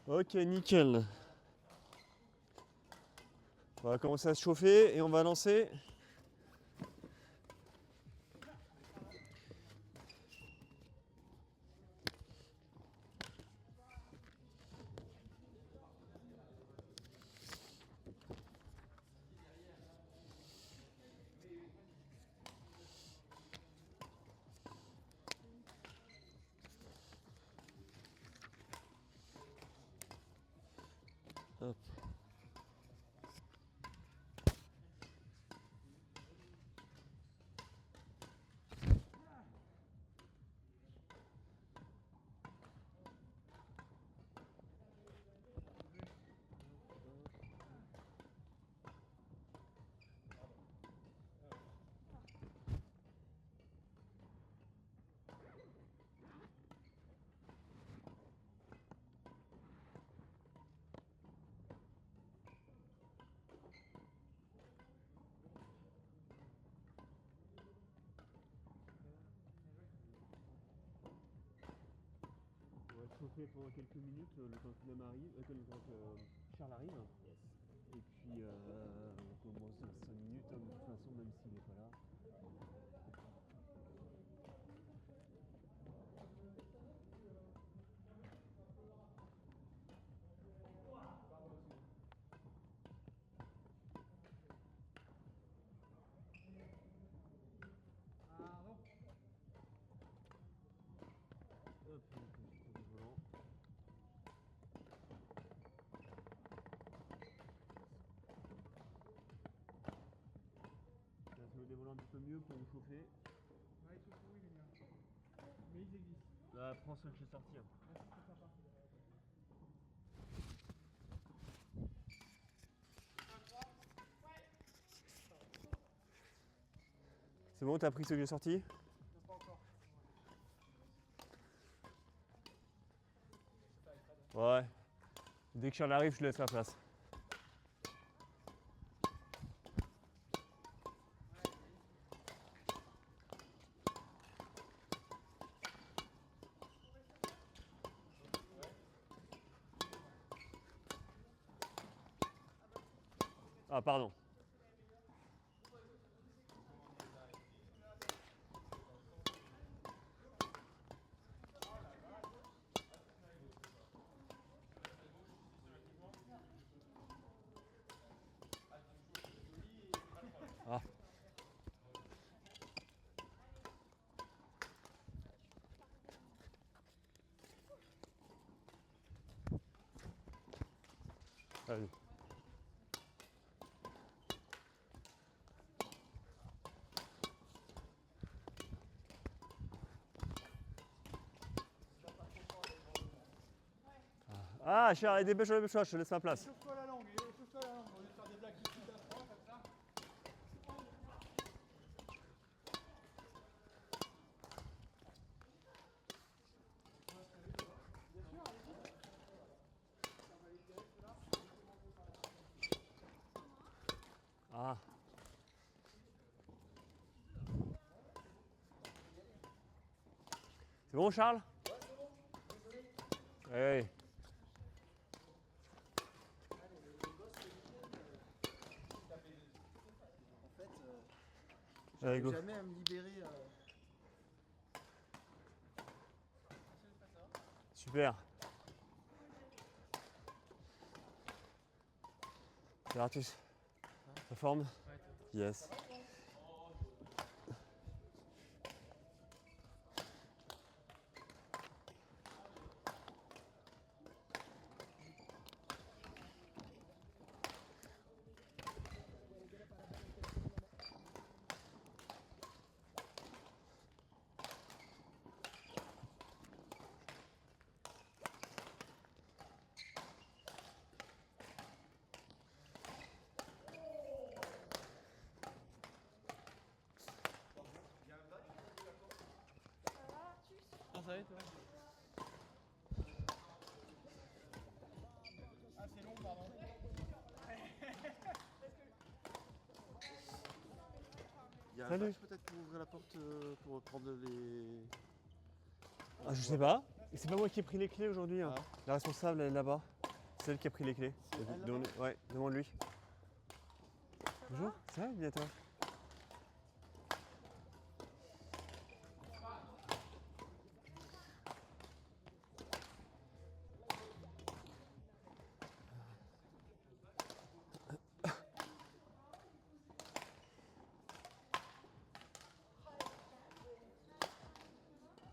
Ok, nickel. On va commencer à se chauffer et on va lancer. Hop. On va se chauffer pendant quelques minutes, le temps que le temps que Charles arrive. Yes. Et puis on commence dans 5 minutes, hein, de toute façon, même s'il n'est pas là. Hop, on prend le volant. Là, ça veut des volants un petit peu mieux pour vous chauffer. Ouais, il chauffe, oui, les miens. Mais ils existent. Là, prends ceux que j'ai sortis. Hein. Ouais, c'est sympa. C'est bon, t'as pris ceux que j'ai sortis? Non, pas encore. Ouais. Dès que Charles arrive, je lui laisse la place. Ah, pardon. Ah. Allez. Ah, Charles, dépêche-toi, je te laisse ma place. Chauffe-toi la langue, chauffe-toi la langue. On va faire des blagues ici à 3 comme ça. Bien sûr, allez-y. On va les tirer ceux-là. Ah. C'est bon, Charles? Ouais, c'est bon. Désolé. Hey. Allez, le boss, le week-end, en fait, Allez, j'arrive go. jamais à me libérer. Super. C'est Artus. Ta forme? Ouais, Yes. Ah, ça va être, ouais. Ah, c'est long, pardon. Il y a un Salut. match peut-être pour ouvrir la porte pour prendre les. Ah, je sais pas. C'est pas moi qui ai pris les clés aujourd'hui. Hein. Ah. La responsable, elle est là-bas. C'est elle qui a pris les clés. Ouais, demande-lui. Bonjour, ça va, bien toi?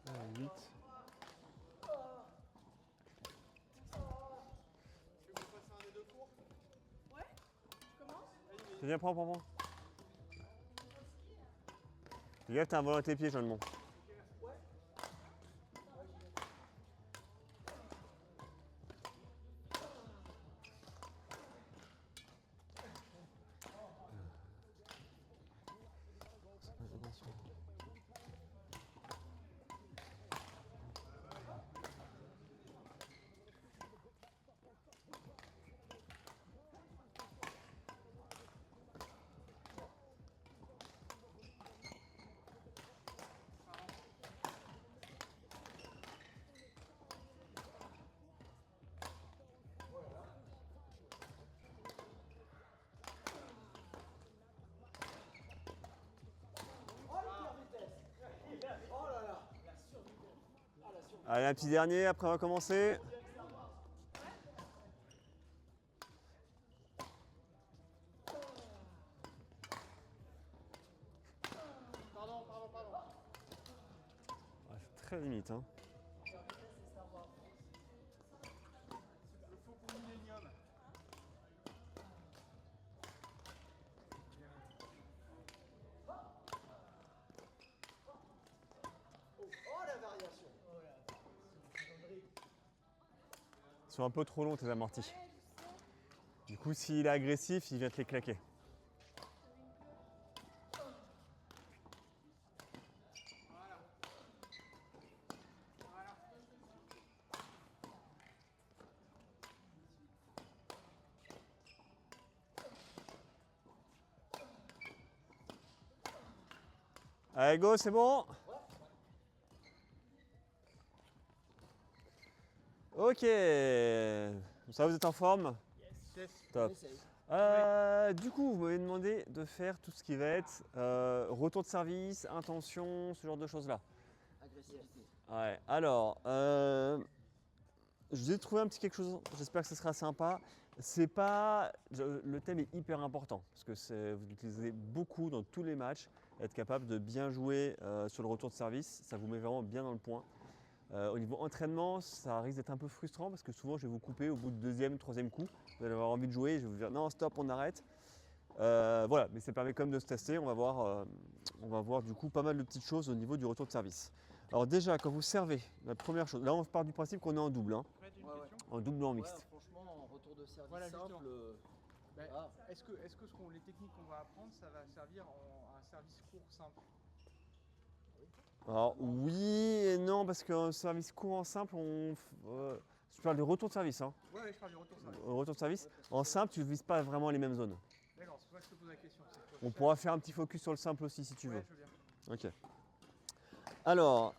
Ah, 8. Viens, prends. Fais gaffe, t'as un volant à tes pieds, Jean de Mont. Allez, un petit dernier, après on va commencer. Pardon. Ah, c'est très limite. Hein. Le faucon millénium. Oh la variation. Ils sont un peu trop longs tes amortis. Du coup, s'il est agressif, il vient te les claquer. Allez, go, c'est bon? Ok. Ça, vous êtes en forme? Yes. Top. Du coup, vous m'avez demandé de faire tout ce qui va être retour de service, intention, ce genre de choses-là. Agressivité. Ouais. Alors, je vous ai trouvé un petit quelque chose. J'espère que ce sera sympa. C'est pas le thème est hyper important parce que vous l'utilisez beaucoup dans tous les matchs. Être capable de bien jouer sur le retour de service, ça vous met vraiment bien dans le point. Au niveau entraînement, ça risque d'être un peu frustrant parce que souvent je vais vous couper au bout du deuxième, troisième coup. Vous allez avoir envie de jouer, je vais vous dire non, stop, on arrête. Voilà, mais ça permet quand même de se tester. On va voir du coup pas mal de petites choses au niveau du retour de service. Alors déjà, quand vous servez, la première chose, là on part du principe qu'on est en double, hein, Fred, une Ouais, ouais. question. en double ou en Ouais, mixte. franchement, en retour de service Voilà, simple, justement. Ben, ah. est-ce que les techniques qu'on va apprendre, ça va servir en un service court simple? Alors oui et non, parce qu'un service courant simple, je parle de retour de service. Hein. Ouais, je parle du retour service. Retour de service, Ouais, parce en que- simple, tu ne vises pas vraiment les mêmes zones. D'accord, c'est pour ça que je te pose la question. On pourra faire un petit focus sur le simple aussi si tu veux. Ouais, je veux bien. Ok. Alors,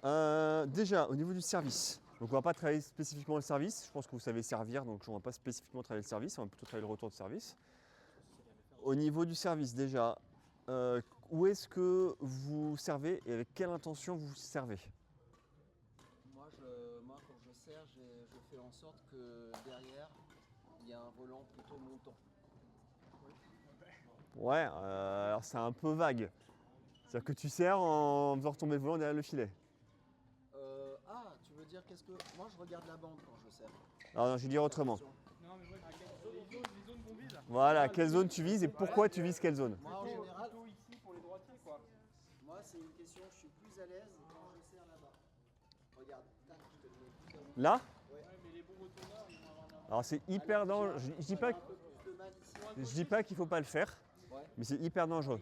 déjà, au niveau du service, donc on ne va pas travailler spécifiquement le service. Je pense que vous savez servir, donc on ne va pas spécifiquement travailler le service, on va plutôt travailler le retour de service. Au niveau du service, déjà, où est-ce que vous servez et avec quelle intention vous servez? Moi, quand je sers, je fais en sorte que derrière, il y a un volant plutôt montant. Ouais, alors c'est un peu vague. C'est-à-dire que tu sers en faisant retomber le volant derrière le filet. Tu veux dire qu'est-ce que... Moi, je regarde la bande quand je sers. Alors non, je vais dire autrement. Non, mais ouais, les zones qu'on vise. Voilà, quelle zone tu vises et pourquoi tu vises quelle zone? Moi, en général, Plutôt ici pour les droitiers, quoi. moi, c'est une question, je suis plus à l'aise quand je sers là-bas. Regarde, tac, je te le mets plus à Là? Ouais, mais les bons retourneurs, ils vont avoir un Alors c'est hyper dangereux. Je dis pas, un peu plus de mal ici. je dis pas qu'il faut pas le faire, Ouais. mais c'est hyper dangereux.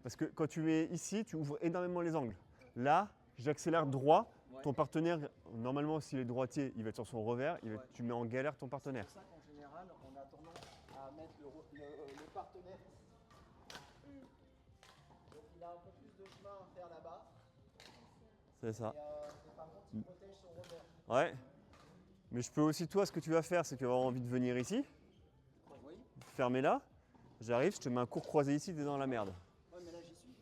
Parce que quand tu es ici, tu ouvres énormément les angles. Là, j'accélère droit. Ouais. Ton partenaire, normalement, s'il est droitier, il va être sur son revers. Ouais. Tu mets en galère ton partenaire. C'est pour ça qu'en général, on a tendance à mettre le partenaire ici. Donc il a un peu plus de chemin à faire là-bas. C'est ça. Et par contre, il protège son revers. Ouais. Mais je peux aussi, toi, ce que tu vas faire, c'est que tu vas avoir envie de venir ici, Oui. fermer là. J'arrive, je te mets un court croisé ici, t'es dans la merde. Ouais, mais là j'y suis.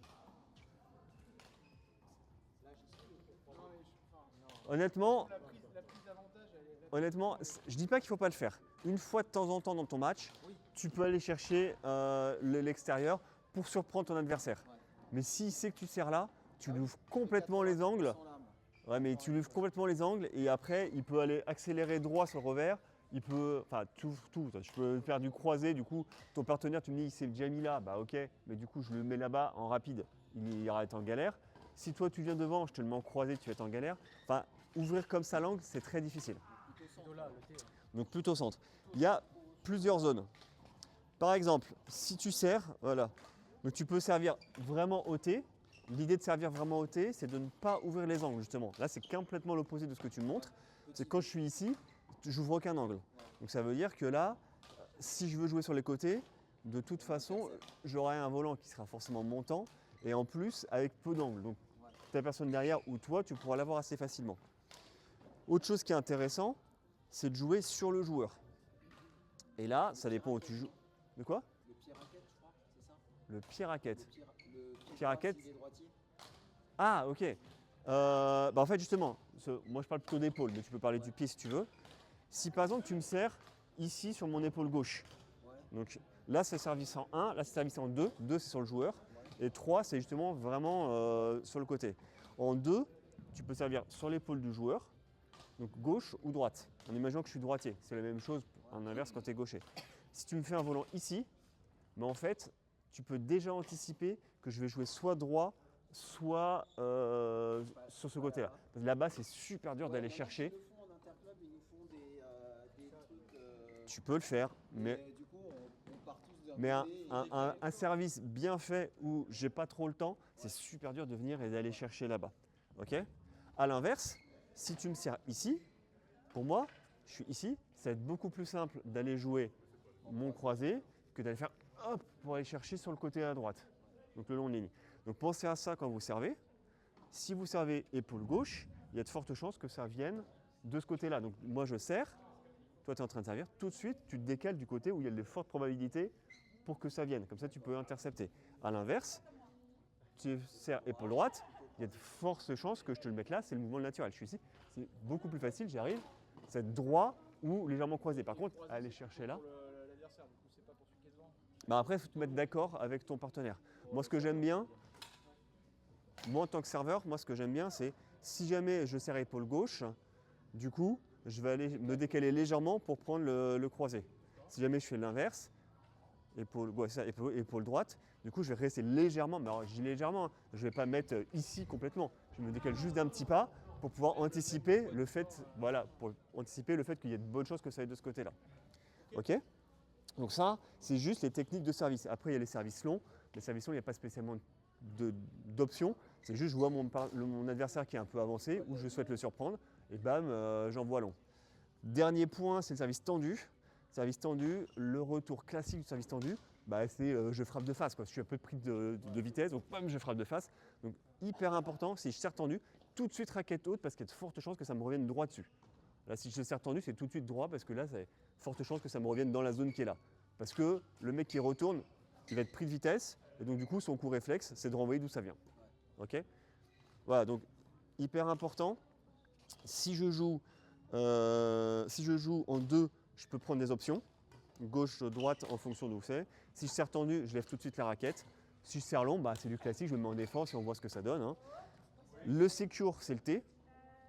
Là j'y suis. Non, mais non. Honnêtement, La prise d'avantage, elle est. honnêtement, je dis pas qu'il faut pas le faire. Une fois de temps en temps dans ton match, Oui. tu peux aller chercher l'extérieur pour surprendre ton adversaire. Ouais. Mais s'il sait que tu sers là, tu Ah lui oui. ouvres complètement les angles. Sans lame. Ouais, mais tu lui ouvres complètement les angles et après, il peut aller accélérer droit sur le revers. Il peut, enfin, tout. Tu peux faire du croisé. Du coup, ton partenaire, tu me dis, c'est le Jamie là. Bah, ok, mais du coup, je le mets là-bas en rapide. Il ira être en galère. Si toi, tu viens devant, je te le mets en croisé, tu vas être en galère. Enfin, ouvrir comme ça l'angle, c'est très difficile. Plutôt là, le T. Donc, plutôt centre. Il y a plusieurs zones. Par exemple, si tu sers, voilà. Donc, tu peux servir vraiment au T. L'idée de servir vraiment au T, c'est de ne pas ouvrir les angles, justement. Là, c'est complètement l'opposé de ce que tu me montres. C'est quand je suis ici, j'ouvre aucun angle. Donc ça veut dire que là, si je veux jouer sur les côtés, de toute façon, j'aurai un volant qui sera forcément montant et en plus avec peu d'angle. Donc ta personne derrière ou toi, tu pourras l'avoir assez facilement. Autre chose qui est intéressant, c'est de jouer sur le joueur. Et là, ça dépend où tu joues. De quoi? Le pied raquette, je crois, c'est ça? Le pied raquette. Le Pied raquette. il est droitier. Ah, ok. En fait, justement, moi je parle plutôt d'épaule, mais tu peux parler du pied si tu veux. Si par exemple tu me sers ici sur mon épaule gauche, Ouais. donc là c'est service en 1, là c'est service en 2, 2 c'est sur le joueur, et 3 c'est justement vraiment sur le côté. En 2, tu peux servir sur l'épaule du joueur, donc gauche ou droite. En imaginant que je suis droitier, c'est la même chose en inverse quand tu es gaucher. Si tu me fais un volant ici, mais en fait, tu peux déjà anticiper que je vais jouer soit droit, soit sur ce côté-là. Parce que là-bas, c'est super dur d'aller chercher. Ils le font en interclub, ils nous font des trucs. Tu peux le faire, mais Du coup, on part tous d'un Mais côté et un service bien fait où j'ai pas trop le temps, c'est super dur de venir et d'aller chercher là-bas. Ok? À l'inverse, si tu me sers ici, pour moi, je suis ici, ça va être beaucoup plus simple d'aller jouer mon croisé que d'aller faire hop pour aller chercher sur le côté à droite, donc le long de ligne. Donc pensez à ça quand vous servez. Si vous servez épaule gauche, il y a de fortes chances que ça vienne de ce côté-là. Donc moi je sers, toi tu es en train de servir, tout de suite tu te décales du côté où il y a de fortes probabilités pour que ça vienne. Comme ça tu peux intercepter. À l'inverse, tu sers épaule droite, il y a de fortes chances que je te le mette là, c'est le mouvement naturel. Je suis ici, c'est beaucoup plus facile, j'arrive, c'est droit ou légèrement croisé. Par contre, aller chercher là, Pour l'adversaire, du coup, c'est pas pour celui qui est devant. bah après il faut te mettre d'accord avec ton partenaire. Moi ce que j'aime bien, moi en tant que serveur, moi ce que j'aime bien c'est si jamais je sers épaule gauche, du coup je vais aller me décaler légèrement pour prendre le croisé. Si jamais je fais l'inverse, épaule droite, du coup je vais rester légèrement, mais alors je dis légèrement, hein, je ne vais pas mettre ici complètement, je me décale juste d'un petit pas pour pouvoir anticiper le fait, voilà, pour anticiper le fait qu'il y ait de bonnes chances que ça aille de ce côté-là. Ok? Donc ça, c'est juste les techniques de service. Après, il y a les services longs. Les services longs, il n'y a pas spécialement d'options. C'est juste, je vois mon adversaire qui est un peu avancé ou je souhaite le surprendre et bam, j'envoie long. Dernier point, c'est le service tendu. Service tendu, le retour classique du service tendu, bah, c'est je frappe de face, quoi. Je suis un peu pris de vitesse, donc bam, je frappe de face. Donc hyper important, si je sers tendu, tout de suite raquette haute parce qu'il y a de fortes chances que ça me revienne droit dessus. Là, si je sers tendu, c'est tout de suite droit parce que là, c'est forte chance que ça me revienne dans la zone qui est là. Parce que le mec qui retourne, il va être pris de vitesse et donc du coup, son coup réflexe, c'est de renvoyer d'où ça vient. Ok? Voilà, donc hyper important. Si je joue en 2, je peux prendre des options, gauche, droite en fonction d'où c'est. Si je sers tendu, je lève tout de suite la raquette. Si je sers long, bah, c'est du classique, je me mets en défense et on voit ce que ça donne. Hein. Le secure, c'est le T,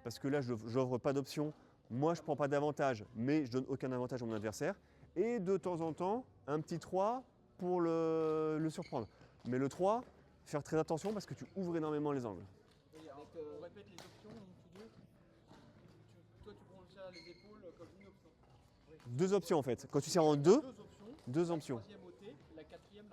parce que là, je n'offre pas d'option. Moi, je ne prends pas d'avantage, mais je ne donne aucun avantage à mon adversaire. Et de temps en temps, un petit 3 pour le surprendre. Mais le 3, faire très attention parce que tu ouvres énormément les angles. On répète les options, donc tous deux. Toi, tu prends ça les épaules comme une option. Deux options en fait. Quand tu sers en 2, Deux options. deux La options. troisième au T, la quatrième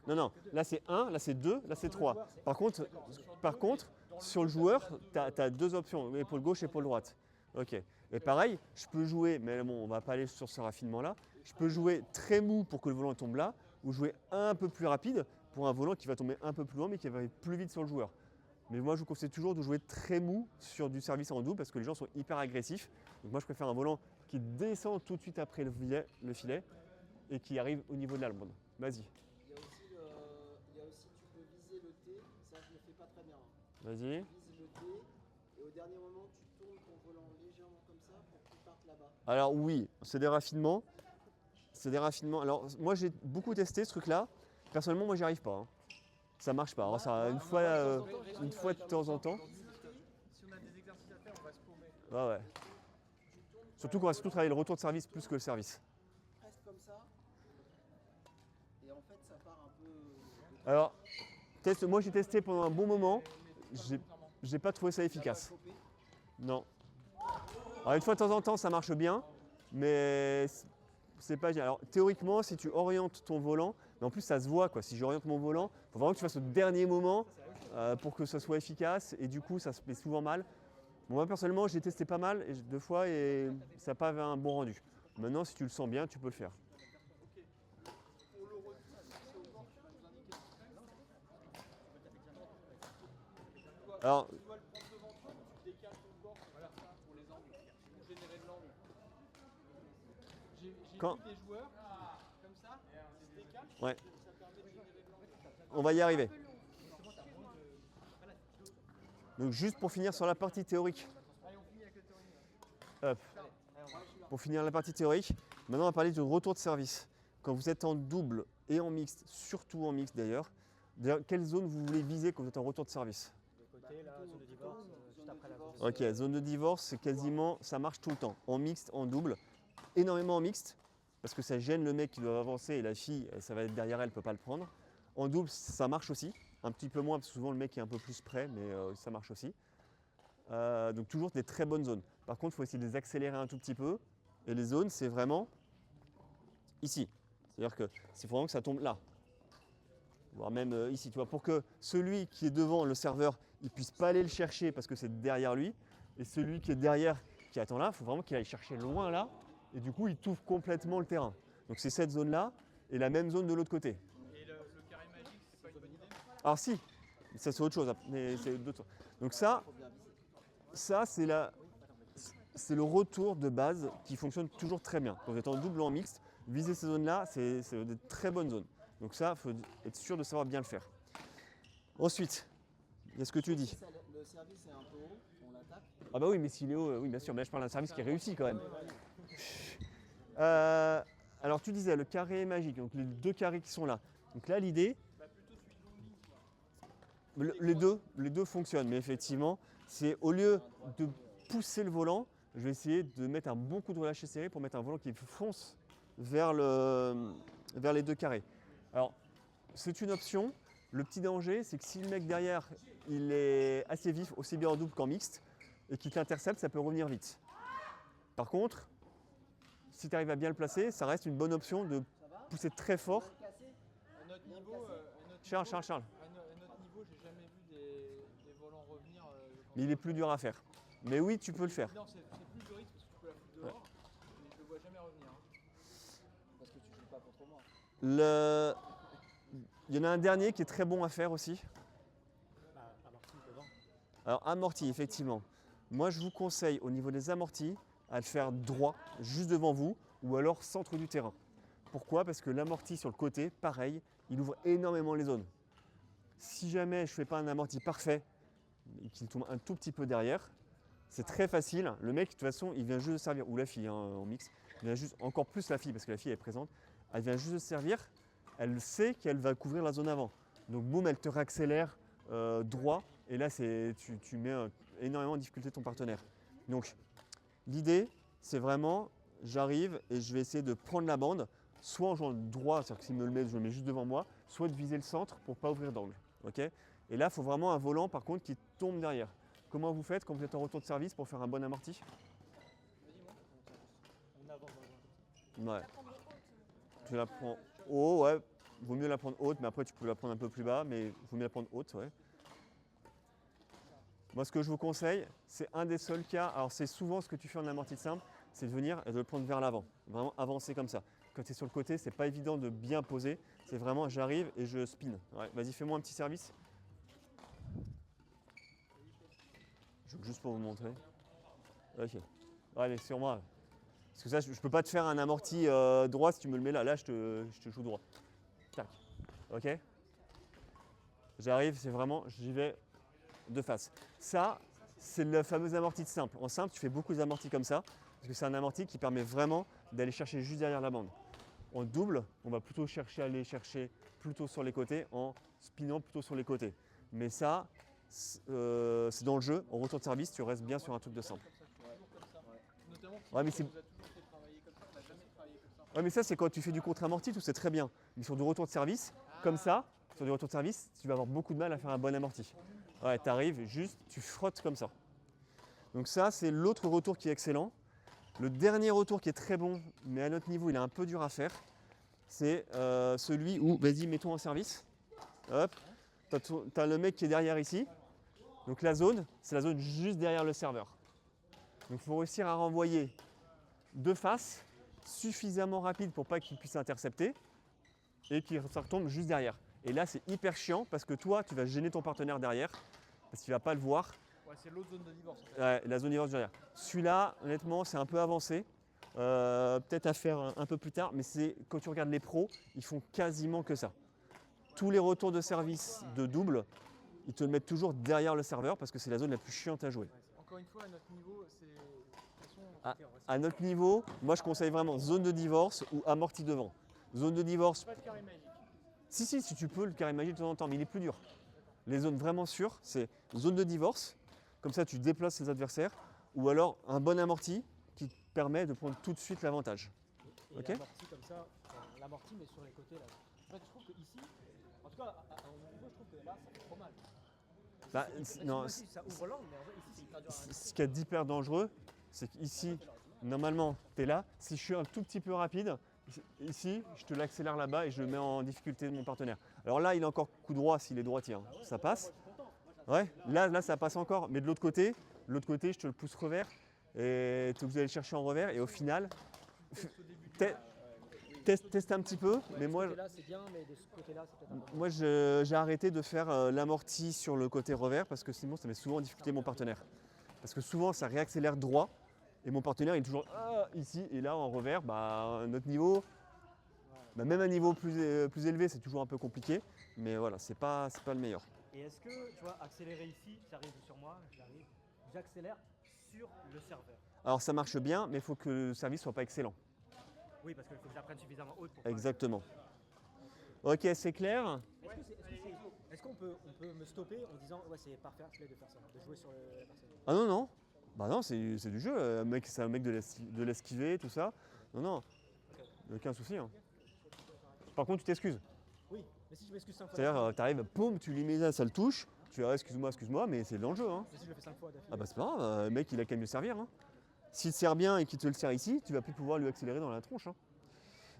là. Non, là c'est 1, là c'est 2, là c'est 3. Par contre, sur le joueur, tu as deux options, épaule gauche, épaule droite. Ok. Et pareil, je peux jouer, mais bon, on va pas aller sur ce raffinement-là. Je peux jouer très mou pour que le volant tombe là, ou jouer un peu plus rapide pour un volant qui va tomber un peu plus loin, mais qui va aller plus vite sur le joueur. Mais moi, je vous conseille toujours de jouer très mou sur du service en double parce que les gens sont hyper agressifs. Donc moi, je préfère un volant qui descend tout de suite après le filet et qui arrive au niveau de la bande. Vas-y, Il y a aussi, tu peux viser le T, ça je le fais pas très bien. vas-y. Tu vises le T et au dernier moment tu tournes ton volant légèrement comme ça pour qu'il parte là-bas. Alors oui, c'est des raffinements. C'est des raffinements. Alors moi, j'ai beaucoup testé ce truc-là. Personnellement, moi, j'y arrive pas, hein. Ça marche pas. Alors, ça, une fois de temps en temps. Si on a des exercices à faire, on va se paumer. Ouais, ouais. Surtout qu'on va surtout travailler le retour de service plus que le service. Presque comme ça. Et en fait ça part un peu. Alors, moi j'ai testé pendant un bon moment. J'ai pas trouvé ça efficace. Non. Alors, une fois de temps en temps, ça marche bien, mais c'est pas génial. Alors, théoriquement, si tu orientes ton volant, mais en plus ça se voit quoi. Si j'oriente mon volant, il faut vraiment que tu fasses au dernier moment pour que ça soit efficace. Et du coup, ça se fait souvent mal. Bon, moi personnellement, j'ai testé pas mal et 2 fois et ça n'a pas un bon rendu. Maintenant, si tu le sens bien, tu peux le faire. Pour le retour, c'est au bord, tu vas nous indiquer ce que c'est. Alors, Tu dois le prendre devant toi, tu décales ton bord pour faire ça, pour les angles, pour générer de l'angle. J'ai Quand- vu des joueurs comme ça, ils se décalent, Ouais. ça permet de générer de l'angle. on va y arriver. Donc juste pour finir sur la partie théorique. Allez, on finit avec la théorie. Hop. Pour finir la partie théorique, maintenant on va parler du retour de service. Quand vous êtes en double et en mixte, surtout en mixte d'ailleurs, quelle zone vous voulez viser quand vous êtes en retour de service? Côté, là, zone de divorce, juste après la zone. Ok, zone de divorce, c'est quasiment, ça marche tout le temps. En mixte, en double, énormément en mixte, parce que ça gêne le mec qui doit avancer et la fille, ça va être derrière elle, ne peut pas le prendre. En double, ça marche aussi, un petit peu moins, parce que souvent le mec est un peu plus près, mais ça marche aussi. Donc toujours des très bonnes zones. Par contre, il faut essayer de les accélérer un tout petit peu. Et les zones, c'est vraiment ici. C'est-à-dire que c'est vraiment que ça tombe là. Voire même ici, tu vois, pour que celui qui est devant le serveur, il puisse pas aller le chercher parce que c'est derrière lui. Et celui qui est derrière, qui attend là, il faut vraiment qu'il aille chercher loin là. Et du coup, il t'ouvre complètement le terrain. Donc c'est cette zone-là et la même zone de l'autre côté. Et le carré magique, c'est pas une bonne idée. Alors si, ça c'est autre chose, mais c'est d'autres. Donc ça c'est le retour de base qui fonctionne toujours très bien. Quand vous êtes en double ou en mixte, viser ces zones-là, c'est des très bonnes zones. Donc ça, il faut être sûr de savoir bien le faire. Ensuite, il y a ce que tu dis. Le service est un peu haut, on l'attaque. Ah bah oui, mais s'il est haut, oui bien sûr, mais là je parle d'un service qui est réussi quand même. Alors tu disais le carré magique, donc les 2 carrés qui sont là. Donc là l'idée, les deux fonctionnent, mais effectivement, c'est au lieu de pousser le volant, je vais essayer de mettre un bon coup de relâché serré pour mettre un volant qui fonce vers les 2 carrés. Alors, c'est une option. Le petit danger, c'est que si le mec derrière, il est assez vif, aussi bien en double qu'en mixte, et qu'il t'intercepte, ça peut revenir vite. Par contre, si tu arrives à bien le placer, ça reste une bonne option de pousser très fort. À notre niveau, Charles. à notre niveau, j'ai jamais vu des volants revenir. Mais il est plus dur à faire. Mais oui, tu peux le faire. Non, c'est plus de risque parce que tu peux la foutre dehors, mais je le vois jamais revenir. Parce que tu joues pas contre moi. Il y en a un dernier qui est très bon à faire aussi. Amorti devant. Alors amorti, effectivement. Moi, je vous conseille au niveau des amortis à le faire droit, juste devant vous, ou alors centre du terrain. Pourquoi? Parce que l'amorti sur le côté, pareil, il ouvre énormément les zones. Si jamais je ne fais pas un amorti parfait et qu'il tombe un tout petit peu derrière, c'est très facile. Le mec, de toute façon, il vient juste de servir, ou la fille en mix, il vient juste, encore plus la fille, parce que la fille est présente, elle vient juste de servir, elle sait qu'elle va couvrir la zone avant. Donc boum, elle te réaccélère droit, et là, tu mets énormément en difficulté ton partenaire. Donc l'idée, c'est vraiment, j'arrive et je vais essayer de prendre la bande, soit en jouant droit, c'est-à-dire que s'il me le met, je le mets juste devant moi, soit de viser le centre pour ne pas ouvrir d'angle. Okay, et là, il faut vraiment un volant, par contre, qui tombe derrière. Comment vous faites quand vous êtes en retour de service pour faire un bon amorti? On avance dans le Ouais. Tu la prends haut, ouais. Vaut mieux la prendre haute, mais après tu peux la prendre un peu plus bas, mais vaut mieux la prendre haute, ouais. Moi, ce que je vous conseille, c'est un des seuls cas, alors c'est souvent ce que tu fais en amorti de simple, c'est de venir et de le prendre vers l'avant, vraiment avancer comme ça. Quand tu es sur le côté, c'est pas évident de bien poser, c'est vraiment j'arrive et je spin. Ouais, vas-y, fais-moi un petit service. Juste pour vous montrer. Ok. Allez, sur moi. Parce que ça, je peux pas te faire un amorti droit si tu me le mets là. Là, je te joue droit. Tac. Ok. J'arrive, c'est vraiment, j'y vais de face. Ça, c'est le fameux amorti de simple. En simple, tu fais beaucoup d'amortis comme ça, parce que c'est un amorti qui permet vraiment d'aller chercher juste derrière la bande. En double, on va plutôt chercher à aller chercher plutôt sur les côtés, en spinant plutôt sur les côtés. Mais ça, c'est dans le jeu. En retour de service, tu restes bien sur un truc de simple. Notamment, Ouais, mais c'est... nous a toujours fait travailler comme ça, on n'a jamais travaillé comme ça. Ouais, mais ça, c'est quand tu fais du contre-amorti, tout c'est très bien. Mais sur du retour de service, comme ça, sur du retour de service, tu vas avoir beaucoup de mal à faire un bon amorti. Ouais, tu arrives juste, tu frottes comme ça. Donc ça, c'est l'autre retour qui est excellent. Le dernier retour qui est très bon, mais à notre niveau, il est un peu dur à faire, c'est celui où, vas-y, mettons en service. Hop, tu as le mec qui est derrière ici. Donc la zone, c'est la zone juste derrière le serveur. Donc il faut réussir à renvoyer de face, suffisamment rapide pour pas qu'il puisse intercepter et qu'il retombe juste derrière. Et là, c'est hyper chiant parce que toi, tu vas gêner ton partenaire derrière parce qu'il ne va pas le voir. Ouais, c'est l'autre zone de divorce. En fait. Ouais, la zone divorce derrière. Celui-là, honnêtement, c'est un peu avancé. Peut-être à faire un peu plus tard, mais c'est quand tu regardes les pros, ils font quasiment que ça. Tous les retours de service de double, ils te le mettent toujours derrière le serveur parce que c'est la zone la plus chiante à jouer. Encore une fois, à notre niveau, c'est. De toute façon, À notre niveau, moi je conseille vraiment zone de divorce ou amorti devant. Zone de divorce. pas de carré magique. Si tu peux, le carré magique de temps en temps, mais il est plus dur. Les zones vraiment sûres, c'est zone de divorce, comme ça tu déplaces les adversaires, ou alors un bon amorti qui te permet de prendre tout de suite l'avantage. Et Ok. l'amorti comme ça, l'amorti mais sur les côtés là. En fait, je trouve que ici, en tout cas, à mon niveau, je trouve que là, ça fait trop mal. Bah, non, Moi, si ça ouvre l'angle, mais en vrai, ici, c'est hyper dur à ce qui est d'hyper dangereux, c'est qu'ici, normalement, tu es là. Si je suis un tout petit peu rapide, ici, je te l'accélère là-bas et je le mets en difficulté de mon partenaire. Alors là, il a encore coup droit s'il est droitier. Hein. Ça passe. Ouais, là, ça passe encore. Mais de l'autre côté, je te le pousse revers et vous allez le chercher en revers. Et au final, teste un petit peu. Mais moi, là, c'est bien, mais de ce côté-là, c'est peut-être un peu. moi j'ai arrêté de faire l'amorti sur le côté revers parce que sinon, ça met souvent en difficulté mon partenaire. Parce que souvent, ça réaccélère droit. Et mon partenaire il est toujours ici et là en revers, bah, notre niveau, bah, même un niveau plus élevé, c'est toujours un peu compliqué. Mais voilà, c'est pas le meilleur. Et est-ce que, tu vois, accélérer ici, j'arrive sur moi, j'accélère sur le serveur. Alors ça marche bien, mais il faut que le service soit pas excellent. Oui, parce qu'il faut que j'apprenne suffisamment haute pour. Exactement. Ok, c'est clair. Est-ce qu'on peut me stopper en disant ouais c'est parfait de faire ça, de jouer sur la personne. Ah non, non. Bah non, c'est du jeu. C'est un mec de l'esquiver, tout ça. Non, aucun souci. Hein. Par contre, tu t'excuses. Oui, mais si je m'excuse 5 fois. C'est-à-dire, tu arrives, poum, tu lui mets ça, ça le touche. Tu dis excuse-moi, mais c'est dans le jeu. Hein. Si je le fais 5 fois d'affilée. Ah bah c'est pas grave, le mec il a qu'à mieux servir. Hein. S'il te sert bien et qu'il te le sert ici, tu vas plus pouvoir lui accélérer dans la tronche. Hein.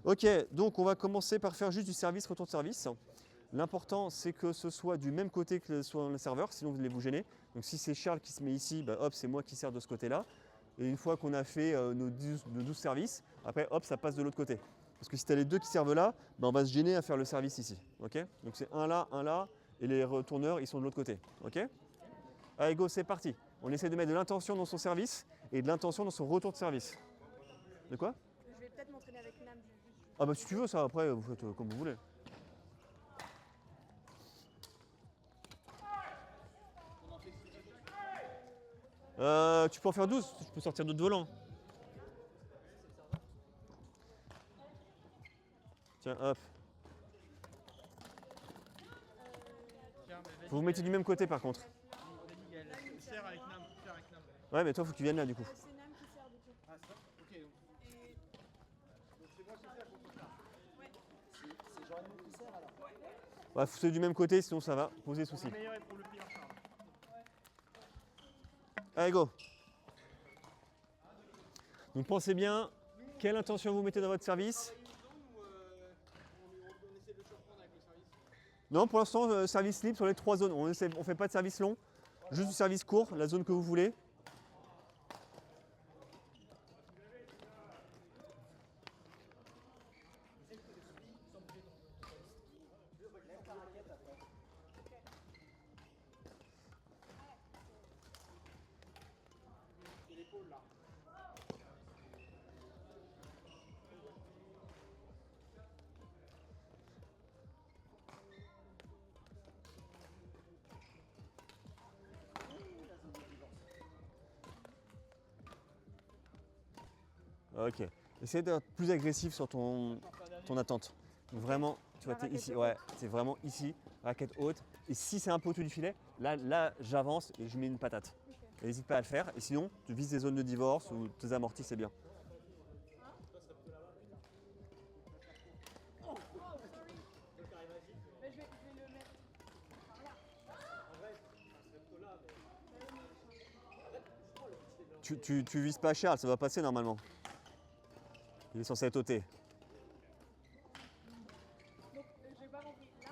Ok, donc on va commencer par faire juste du service, retour de service. L'important c'est que ce soit du même côté que soit le serveur, sinon vous allez vous gêner. Donc si c'est Charles qui se met ici, bah, hop, c'est moi qui sers de ce côté-là. Et une fois qu'on a fait nos 12 services, après hop, ça passe de l'autre côté. Parce que si tu as les deux qui servent là, bah, on va se gêner à faire le service ici. Ok, donc c'est un là, et les retourneurs ils sont de l'autre côté. Ok. Allez go, c'est parti. On essaie de mettre de l'intention dans son service et de l'intention dans son retour de service. De quoi? Je vais peut-être m'entraîner avec Nam. Ah bah si tu veux ça, après vous faites comme vous voulez. Tu peux en faire 12, je peux sortir d'autres volants. Tiens, hop. Faut vous mettre du même côté par contre. Serre avec Nam. Ouais, mais toi faut que tu viennes là du coup. C'est Nam qui sert du coup. Ah, ça. Ok, donc. Et Donc c'est moi qui sers pour ça. C'est Jean-Raymond qui sert alors. Ouais, faut que c'est du même côté, sinon ça va poser souci. Le meilleur est pour le pire, Charles. Allez go. Donc pensez bien, quelle intention vous mettez dans votre service. On essaie de le surprendre avec le service. Non, pour l'instant, service libre sur les 3 zones. On ne fait pas de service long, juste du service court, la zone que vous voulez. Ok. Essaye d'être plus agressif sur ton attente. Donc vraiment, tu vois, La t'es raquette ici. haute. Ouais, c'est vraiment ici, raquette haute. Et si c'est un peu au-dessus du filet, là j'avance et je mets une patate. Ok. Et n'hésite pas à le faire. Et sinon, tu vises des zones de divorce ou tes amortis, c'est bien. Mais je vais le mettre par là. Tu vises pas Charles, ça va passer normalement. Il est censé être ôté. Donc, j'ai pas compris. Là,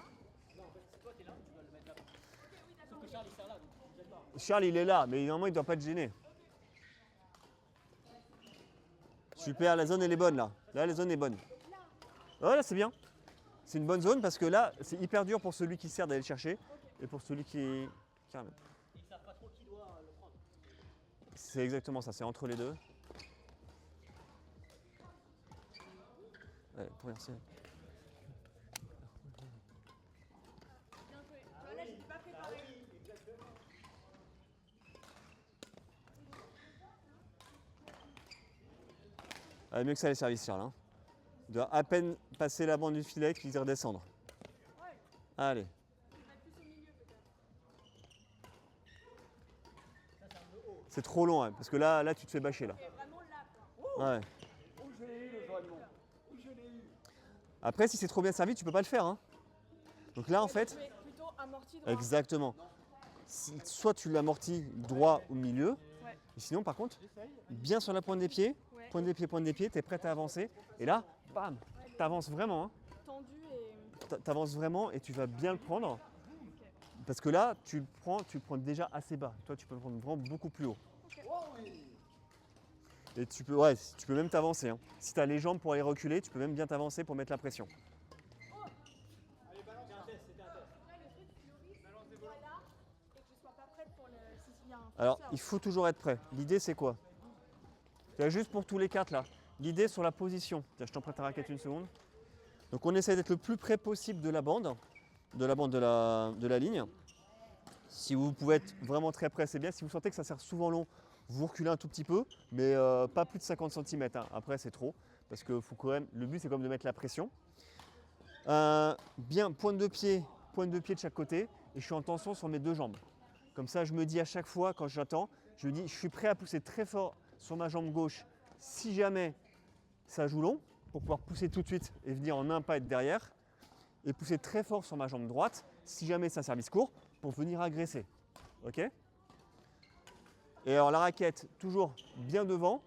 Non, en fait, c'est toi qui es là, tu dois le mettre là-bas. Sauf que Charles, il sert là, donc tu ne gênes pas. Charles, il est là, mais normalement, il ne doit pas te gêner. Super, la zone, elle est bonne là. Là, la zone est bonne. Ouais, là, c'est bien. C'est une bonne zone parce que là, c'est hyper dur pour celui qui sert d'aller le chercher et pour celui qui ramène. Ils ne savent pas trop qui doit le prendre. C'est exactement ça, c'est entre les deux. Ouais, première série. bien joué. Tu vois, là, j'étais pas préparée. Ah, mieux que ça les services, Charles. Hein. Il doit à peine passer la bande du filet qu'il redescendre. Ouais. Allez. Mettre plus au milieu, peut-être. C'est trop long, hein, parce que là, tu te fais bâcher là. Et vraiment là, quoi. Ouais. Où je l'ai eu le joignement? Où je l'ai eu? Après, si c'est trop bien servi, tu peux pas le faire. Hein. Donc là, en fait, Mais plutôt amorti droit. exactement. Soit tu l'amortis droit au milieu, Ouais. et sinon, par contre, bien sur la pointe des pieds, Ouais. pointe des pieds, tu es prêt à avancer. Et là, bam, tu avances vraiment. Hein. Tendu et. Tu avances vraiment et tu vas bien le prendre. Parce que là, tu le prends déjà assez bas. Toi, tu peux le prendre vraiment beaucoup plus haut. Et tu peux même t'avancer. Hein. Si tu as les jambes pour aller reculer, tu peux même bien t'avancer pour mettre la pression. Allez, balance, c'était un test, c'était un test. Après, le truc, Loris, je sois là et que je sois pas prête pour le. S'il y a un Alors, forceur. il faut toujours être prêt. L'idée, c'est quoi? Juste pour tous les quatre là. L'idée sur la position. Tiens, je t'en prête ta raquette une seconde. Donc, on essaie d'être le plus près possible de la bande, de la ligne. Si vous pouvez être vraiment très près, c'est bien. Si vous sentez que ça sert souvent long, vous reculez un tout petit peu, mais pas plus de 50 cm. Hein. Après, c'est trop. Parce que faut quand même, le but, c'est quand même de mettre la pression. Bien, pointe de pied de chaque côté. Et je suis en tension sur mes deux jambes. Comme ça, je me dis à chaque fois, quand j'attends, je me dis, je suis prêt à pousser très fort sur ma jambe gauche si jamais ça joue long, pour pouvoir pousser tout de suite et venir en un pas être derrière. Et pousser très fort sur ma jambe droite si jamais c'est un service court, pour venir agresser. Ok? Et alors la raquette, toujours bien devant.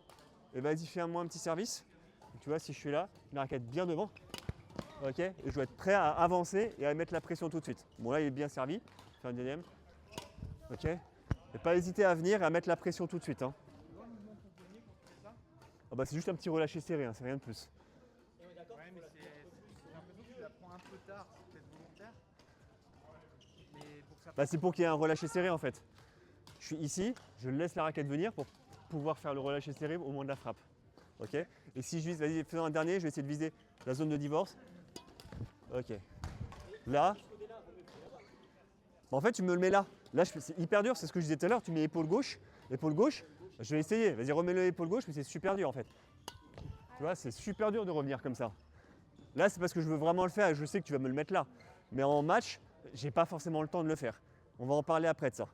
Et vas-y, fais-moi un petit service. Tu vois, si je suis là, la raquette bien devant. Ok? Et je dois être prêt à avancer et à mettre la pression tout de suite. Bon, là, il est bien servi. Fais un deuxième. Ok? Et pas hésiter à venir et à mettre la pression tout de suite. Hein. Ah bah, c'est juste un petit relâché serré, hein, c'est rien de plus. Ouais, mais j'ai l'impression que tu la prends un peu tard, c'est peut-être volontaire. Mais pour que ça Bah, c'est pour qu'il y ait un relâché serré en fait. Je suis ici, je laisse la raquette venir pour pouvoir faire le relâché serré au moment de la frappe. Ok? Et si je vise, vas-y, faisons un dernier, je vais essayer de viser la zone de divorce. Ok. Là. Bah, en fait, tu me le mets là. Là, c'est hyper dur, c'est ce que je disais tout à l'heure. Tu mets épaule gauche, je vais essayer. Vas-y, remets-le épaule gauche, mais c'est super dur en fait. Tu vois, c'est super dur de revenir comme ça. Là, c'est parce que je veux vraiment le faire et je sais que tu vas me le mettre là. Mais en match, j'ai pas forcément le temps de le faire. On va en parler après de ça.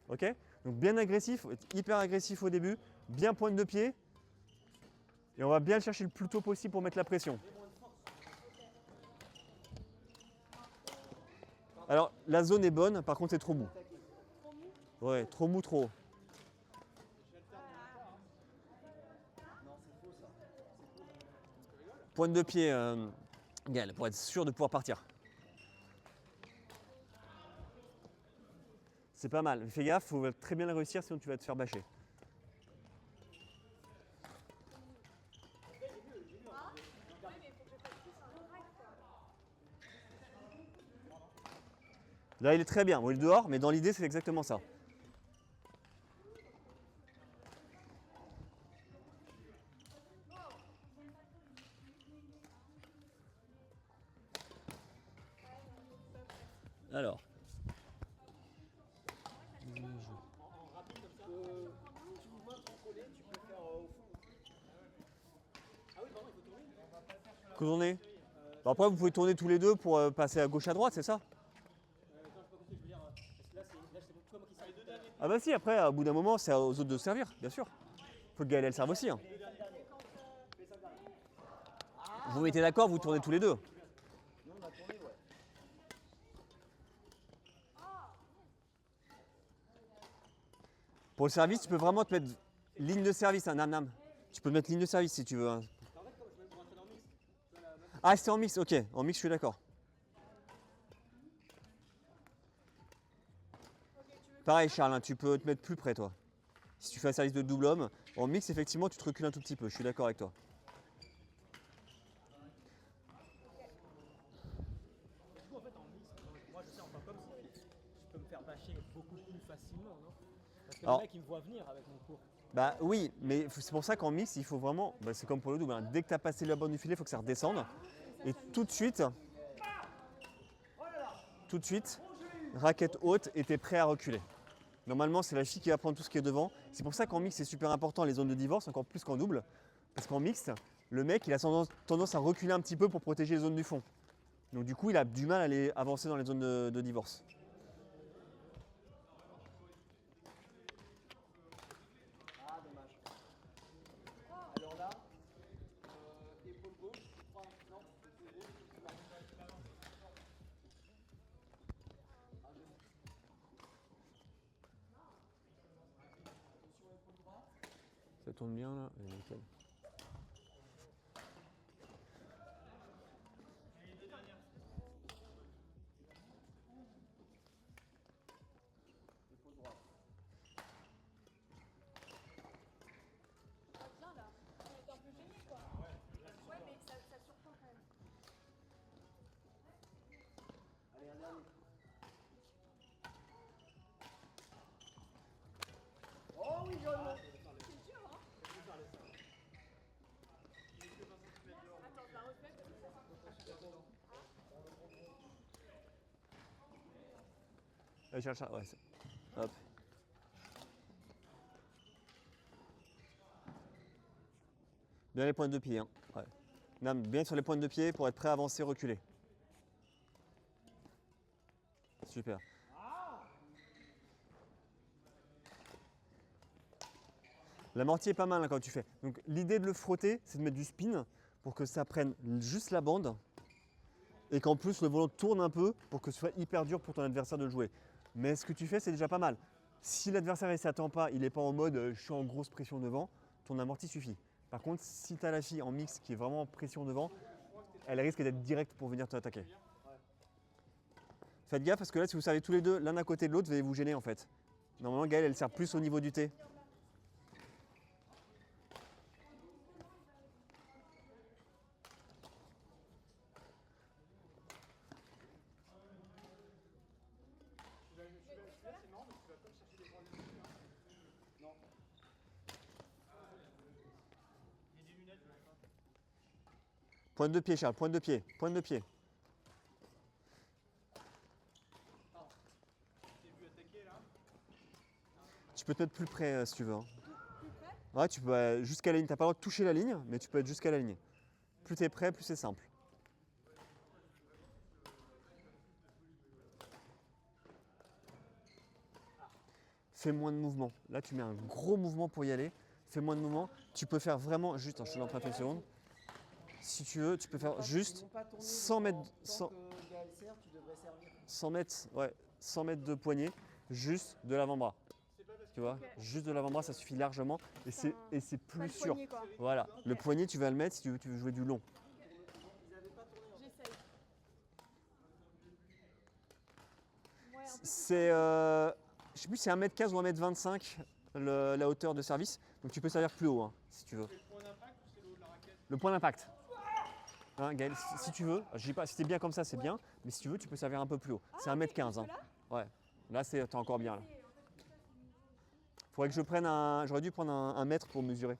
Ok? Donc bien agressif, hyper agressif au début, bien pointe de pied. Et on va bien le chercher le plus tôt possible pour mettre la pression. Alors, la zone est bonne, par contre c'est trop mou. Ouais, trop mou, trop haut. Pointe de pied, Gaël, pour être sûr de pouvoir partir. C'est pas mal. Fais gaffe, faut très bien le réussir, sinon tu vas te faire bâcher. Là, il est très bien. Bon, il est dehors, mais dans l'idée, c'est exactement ça. Alors. Tu vois contrôler, tu peux faire au fond. Tourner. Bah, après, vous pouvez tourner tous les deux pour passer à gauche à droite, c'est ça? Attends, je sais pas compris, je veux dire, parce que là c'est toi qui serve. Ah bah si, après, au bout d'un moment, c'est aux autres de servir, bien sûr. Faut que Gaël elle serve aussi. Hein. Vous mettez d'accord, vous tournez tous les deux. Nous, on a tourné, ouais. Pour le service, tu peux vraiment te mettre ligne de service, hein, Nam Nam. Tu peux te mettre ligne de service si tu veux. Hein. Ah, c'est en mix, ok. En mix, je suis d'accord. Pareil, Charles, hein, tu peux te mettre plus près, toi. Si tu fais un service de double homme, en mix, effectivement, tu te recules un tout petit peu. Je suis d'accord avec toi. Du coup, en fait, en mix, moi je sais en tant qu'homme, je peux me faire bâcher beaucoup plus facilement, non? Parce que Alors, le mec il me voit venir avec mon cours. bah oui, mais c'est pour ça qu'en mix, il faut vraiment, bah, c'est comme pour le double, hein, dès que tu as passé la bande du filet, il faut que ça redescende. Et tout de suite, raquette haute et tu es prêt à reculer. Normalement, c'est la fille qui va prendre tout ce qui est devant. C'est pour ça qu'en mix, c'est super important les zones de divorce, encore plus qu'en double. Parce qu'en mixte, le mec, il a tendance à reculer un petit peu pour protéger les zones du fond. Donc du coup, il a du mal à aller avancer dans les zones de divorce. Ah, dommage. Alors là, épaule gauche, je crois. Non, épaule gauche, c'est là. Ah, joli. Attention, épaule droite. Ça tourne bien là. Allez, nickel. Épaule droite. Bien là. On est un peu gêné quoi. Ouais, mais ça surprend quand même. Allez, un dernier. Oh oui, John. C'est dur, hein? Attends, je la refais parce que ça Allez, cherche ça. Ouais, hop. Bien les pointes de pied. Hein. Ouais. Nam, bien sur les pointes de pied pour être prêt à avancer, reculer. Super. L'amorti est pas mal hein, quand tu fais. Donc l'idée de le frotter, c'est de mettre du spin pour que ça prenne juste la bande et qu'en plus le volant tourne un peu pour que ce soit hyper dur pour ton adversaire de le jouer. Mais ce que tu fais, c'est déjà pas mal. Si l'adversaire ne s'attend pas, il n'est pas en mode je suis en grosse pression devant, ton amorti suffit. Par contre, si tu as la fille en mix qui est vraiment en pression devant, elle risque d'être directe pour venir t'attaquer. Faites gaffe parce que là, si vous servez tous les deux l'un à côté de l'autre, vous allez vous gêner en fait. Normalement, Gaëlle, elle sert plus au niveau du T. Pointe de pied, Charles, pointe de pied, pointe de pied. Tu peux te mettre plus près si tu veux. Hein. plus près. Ouais, tu peux jusqu'à la ligne. Tu n'as pas le droit de toucher la ligne, mais tu peux être jusqu'à la ligne. Plus tu es prêt, plus c'est simple. Fais moins de mouvements. Là, tu mets un gros mouvement pour y aller. Fais moins de mouvements. Tu peux faire vraiment juste, je te l'emprunte une seconde. Si tu veux, tu peux faire juste 100 mètres, 100 mètres, ouais, 100 mètres de poignée, juste de l'avant-bras. Tu vois, Ok. juste de l'avant-bras, ça suffit largement et c'est Pas plus le sûr. poignet, quoi. Voilà, le poignet, tu vas le mettre si tu veux jouer du long. J'essaye. Ouais, un peu plus. C'est, je sais plus si c'est 1m15 ou 1m25 la hauteur de service, donc tu peux servir plus haut hein, si tu veux. Le point d'impact. Hein, Gaël, si tu veux, je dis pas, si c'est bien comme ça, c'est bien, mais si tu veux, tu peux servir un peu plus haut. C'est 1m15. Hein. Ouais, là, t'es encore bien. Là. Faudrait que je prenne j'aurais dû prendre un mètre pour mesurer,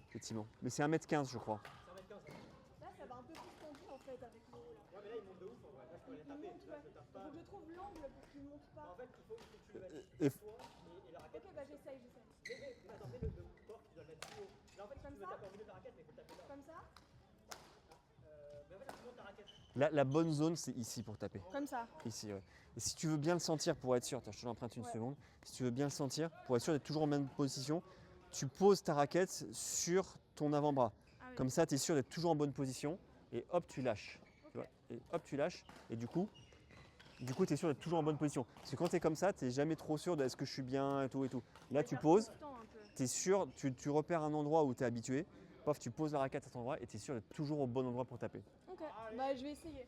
effectivement. Mais c'est 1m15, je crois. Là, ça va un peu plus tendu en fait avec le haut là. Ouais, mais là, il monte de ouf en vrai. Là, je peux aller taper. Il faut que je trouve l'angle pour qu'il monte pas. En fait, il faut que tu le mettes Et- toi et la raquette. Ok, bah j'essaye. Mais attends, mais le corps, tu dois le mettre plus haut. Là, en fait, Comme tu veux ça taper en milieu de la raquette, mais il faut taper là. Comme ça. La bonne zone, c'est ici pour taper. Comme ça. Ici, ouais. Et si tu veux bien le sentir pour être sûr, je te l'emprunte une seconde. Si tu veux bien le sentir, pour être sûr d'être toujours en même position, tu poses ta raquette sur ton avant-bras. Ah oui. Comme ça, tu es sûr d'être toujours en bonne position. Et hop, tu lâches. Tu vois, et hop, tu lâches. Et du coup tu es sûr d'être toujours en bonne position. Parce que quand tu es comme ça, tu n'es jamais trop sûr de est-ce que je suis bien et tout et tout. Là, tu poses, tu es sûr, tu repères un endroit où tu es habitué. Pof, tu poses la raquette à cet endroit et tu es sûr d'être toujours au bon endroit pour taper. Ok, bah je vais essayer.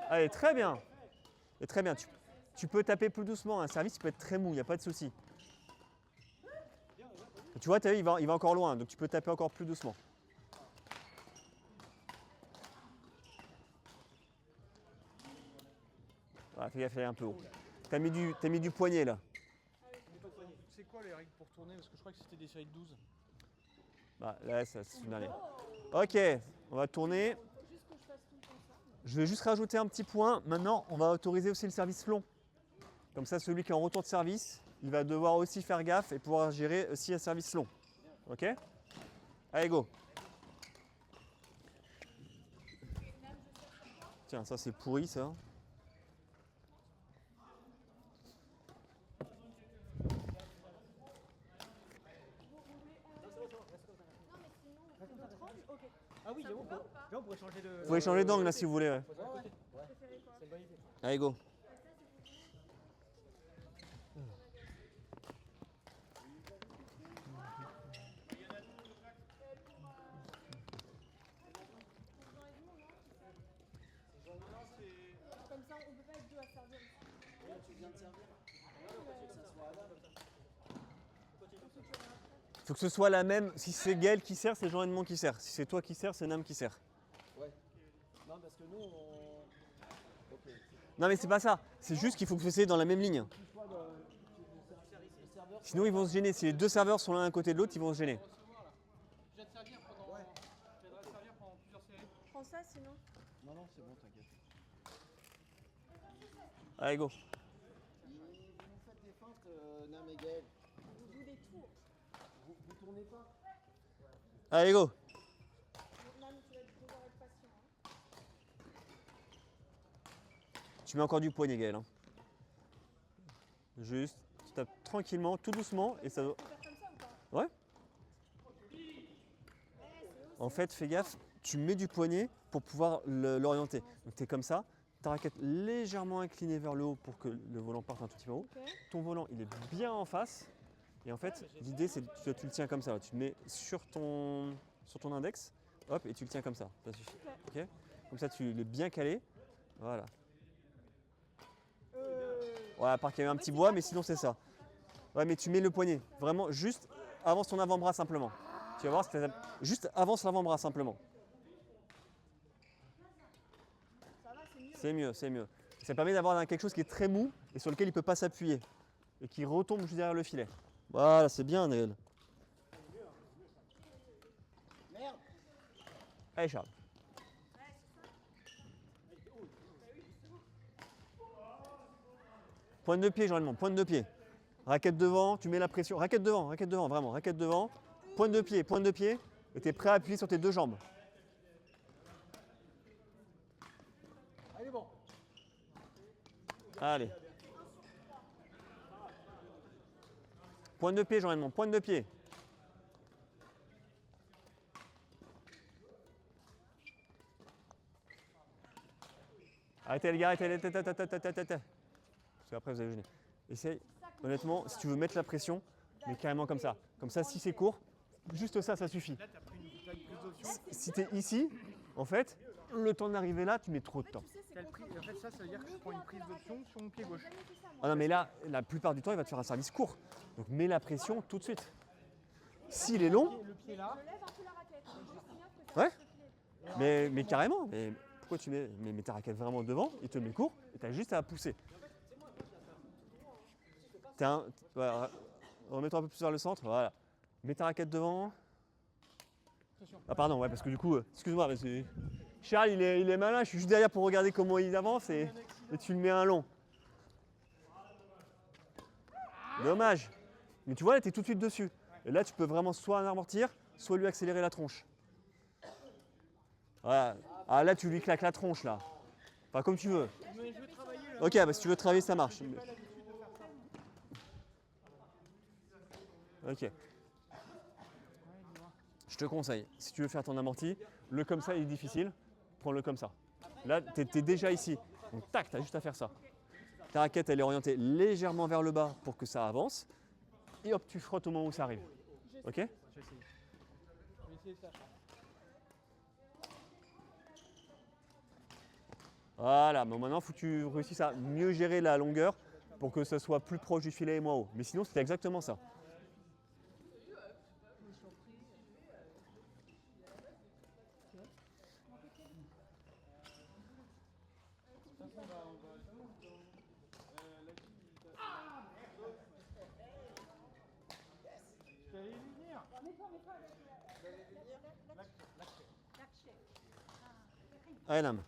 Allez, très bien. Et très bien. Tu peux taper plus doucement. Un service, il peut être très mou, il n'y a pas de souci. Tu vois, il va encore loin, donc tu peux taper encore plus doucement. Voilà, fais gaffe, elle est un peu haut. T'as mis du poignet là. C'est quoi les règles pour tourner? Parce que je crois que c'était des séries de 12. Bah, là, ça se finale. Ok, on va tourner. Je vais juste rajouter un petit point. Maintenant, on va autoriser aussi le service long. Comme ça, celui qui est en retour de service, il va devoir aussi faire gaffe et pouvoir gérer aussi un service long. Ok? Allez, go. Tiens, ça c'est pourri ça. Ah oui, j'avoue, on pourrait changer de. Vous pouvez changer d'angle là si vous voulez. Ouais. C'est une bonne idée. Allez, go. Comme ça, on peut pas être deux à servir. Tu viens de servir. Faut que ce soit la même. Si c'est Gaël qui sert, c'est Jean Edmond qui sert. Si c'est toi qui sers, c'est Nam qui sert. Ouais. Non, parce que nous, on. Ok. Non mais c'est pas ça. C'est juste qu'il faut que c'est dans la même ligne. Sinon ils vont se gêner. Si les deux serveurs sont l'un à côté de l'autre, ils vont se gêner. Je viens de servir pendant. Je viendrai servir pendant plusieurs séries. Prends ça sinon. Non, non, c'est bon, t'inquiète. Allez, go. Vous nous faites des feintes, Nam et Gaël. On joue des tours. Vous tournez pas. Allez, go. Nam, tu vas devoir être patient. Hein. Tu mets encore du poignet, Gaël. Hein. Juste, tu tapes tranquillement, tout doucement et ça. On peut faire comme ça ou pas? Ouais. En fait, fais gaffe, tu mets du poignet pour pouvoir l'orienter. Donc tu es comme ça, ta raquette légèrement inclinée vers le haut pour que le volant parte un tout petit peu en haut. Ok. Ton volant, il est bien en face. Et en fait, l'idée, c'est que tu le tiens comme ça. Là. Tu le mets sur ton index, hop, et tu le tiens comme ça. Ça suffit. Ok. Comme ça, tu l'es bien calé. Voilà. Ouais, à part qu'il y avait un petit bois, mais sinon, c'est ça. Ouais, mais tu mets le poignet. Vraiment, juste avance ton avant-bras simplement. Tu vas voir, juste avance l'avant-bras simplement. C'est mieux, c'est mieux. Ça permet d'avoir quelque chose qui est très mou et sur lequel il ne peut pas s'appuyer et qui retombe juste derrière le filet. Voilà, c'est bien, Naël. Merde. Allez, Charles. Pointe de pied, Jean-Edmond, pointe de pied. Raquette devant, tu mets la pression. Raquette devant, vraiment, raquette devant. Pointe de pied, et tu es prêt à appuyer sur tes deux jambes. Allez, bon. Allez. Pointe de pied, Jean-Edmond, pointe de pied. Arrêtez les gars, arrêtez. Parce qu'après vous allez gêner. Essaye, honnêtement, si tu veux mettre la pression, mais carrément comme ça. Comme ça, si c'est court, juste ça suffit. Là, t'as pris plus d'options. Si tu es ici, en fait, le temps d'arriver là, tu mets trop de temps. T'as le prix. En fait, ça veut dire que je prends une prise d'option sur mon pied gauche. Ah non, mais là, la plupart du temps, il va te faire un service court. Donc mets la pression tout de suite. S'il est long, Le pied là. Je lève un peu la raquette. Juste bien que ouais, mais carrément. Mais pourquoi tu mets ta raquette vraiment devant, il te met court, et tu as juste à pousser. Voilà, remets-toi un peu plus vers le centre, voilà. Mets ta raquette devant. Ah pardon, ouais, parce que du coup, excuse-moi, parce que Charles, il est malin, je suis juste derrière pour regarder comment il avance et tu le mets un long. Dommage. Mais tu vois, là, tu es tout de suite dessus. Et là, tu peux vraiment soit amortir, soit lui accélérer la tronche. Voilà. Ah, là, tu lui claques la tronche, là. Enfin, comme tu veux. Mais je veux travailler là. Ok, bah, si tu veux travailler, ça marche. Ok. Je te conseille, si tu veux faire ton amorti, le comme ça il est difficile, prends-le comme ça. Là, tu es déjà ici. Donc, tac, tu as juste à faire ça. Ta raquette, elle est orientée légèrement vers le bas pour que ça avance. Et hop, tu frottes au moment où ça arrive. Ok? Je vais essayer ça. Voilà, bon, maintenant, il faut que tu réussisses à mieux gérer la longueur pour que ça soit plus proche du filet et moins haut. Mais sinon, c'était exactement ça. Allez, Nam.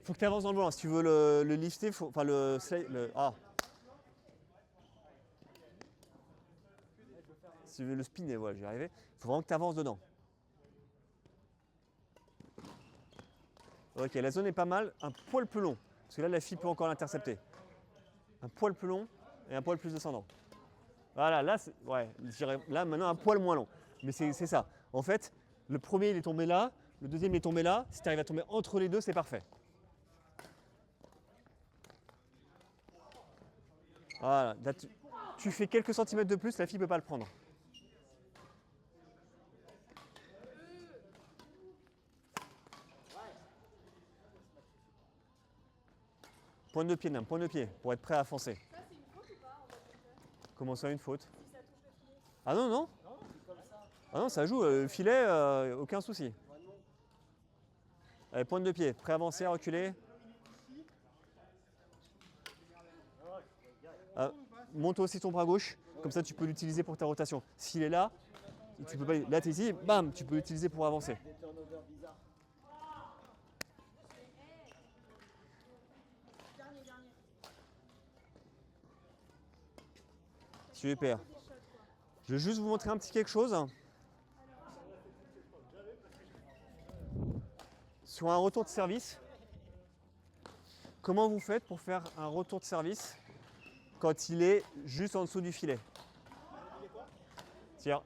Faut que tu avances dans le volant. Si tu veux le lifter, enfin ah. Si tu veux le spinner, voilà, j'y arrivais. Il faut vraiment que tu avances dedans. Ok, la zone est pas mal. Un poil plus long. Parce que là, la fille peut encore l'intercepter. Un poil plus long et un poil plus descendant. Voilà, là, ouais, je dirais, là maintenant un poil moins long. Mais c'est ça. En fait, le premier il est tombé là, le deuxième il est tombé là. Si tu arrives à tomber entre les deux, c'est parfait. Voilà, là, tu fais quelques centimètres de plus, la fille ne peut pas le prendre. Pointe de pied, Nam, pointe de pied, pour être prêt à foncer. Ça, c'est une faute ou pas en badminton? Comment ça, une faute? Si ça touche le filet. Ah non, non. Ah non, ça joue, filet, aucun souci. Allez, pointe de pied, prêt à avancer, à reculer. Monte aussi ton bras gauche, comme ça tu peux l'utiliser pour ta rotation. S'il est là, tu peux pas, là tu es ici, bam, tu peux l'utiliser pour avancer. Dernier. Super. Je vais juste vous montrer un petit quelque chose. Sur un retour de service, comment vous faites pour faire un retour de service quand il est juste en dessous du filet? C'est-à-dire,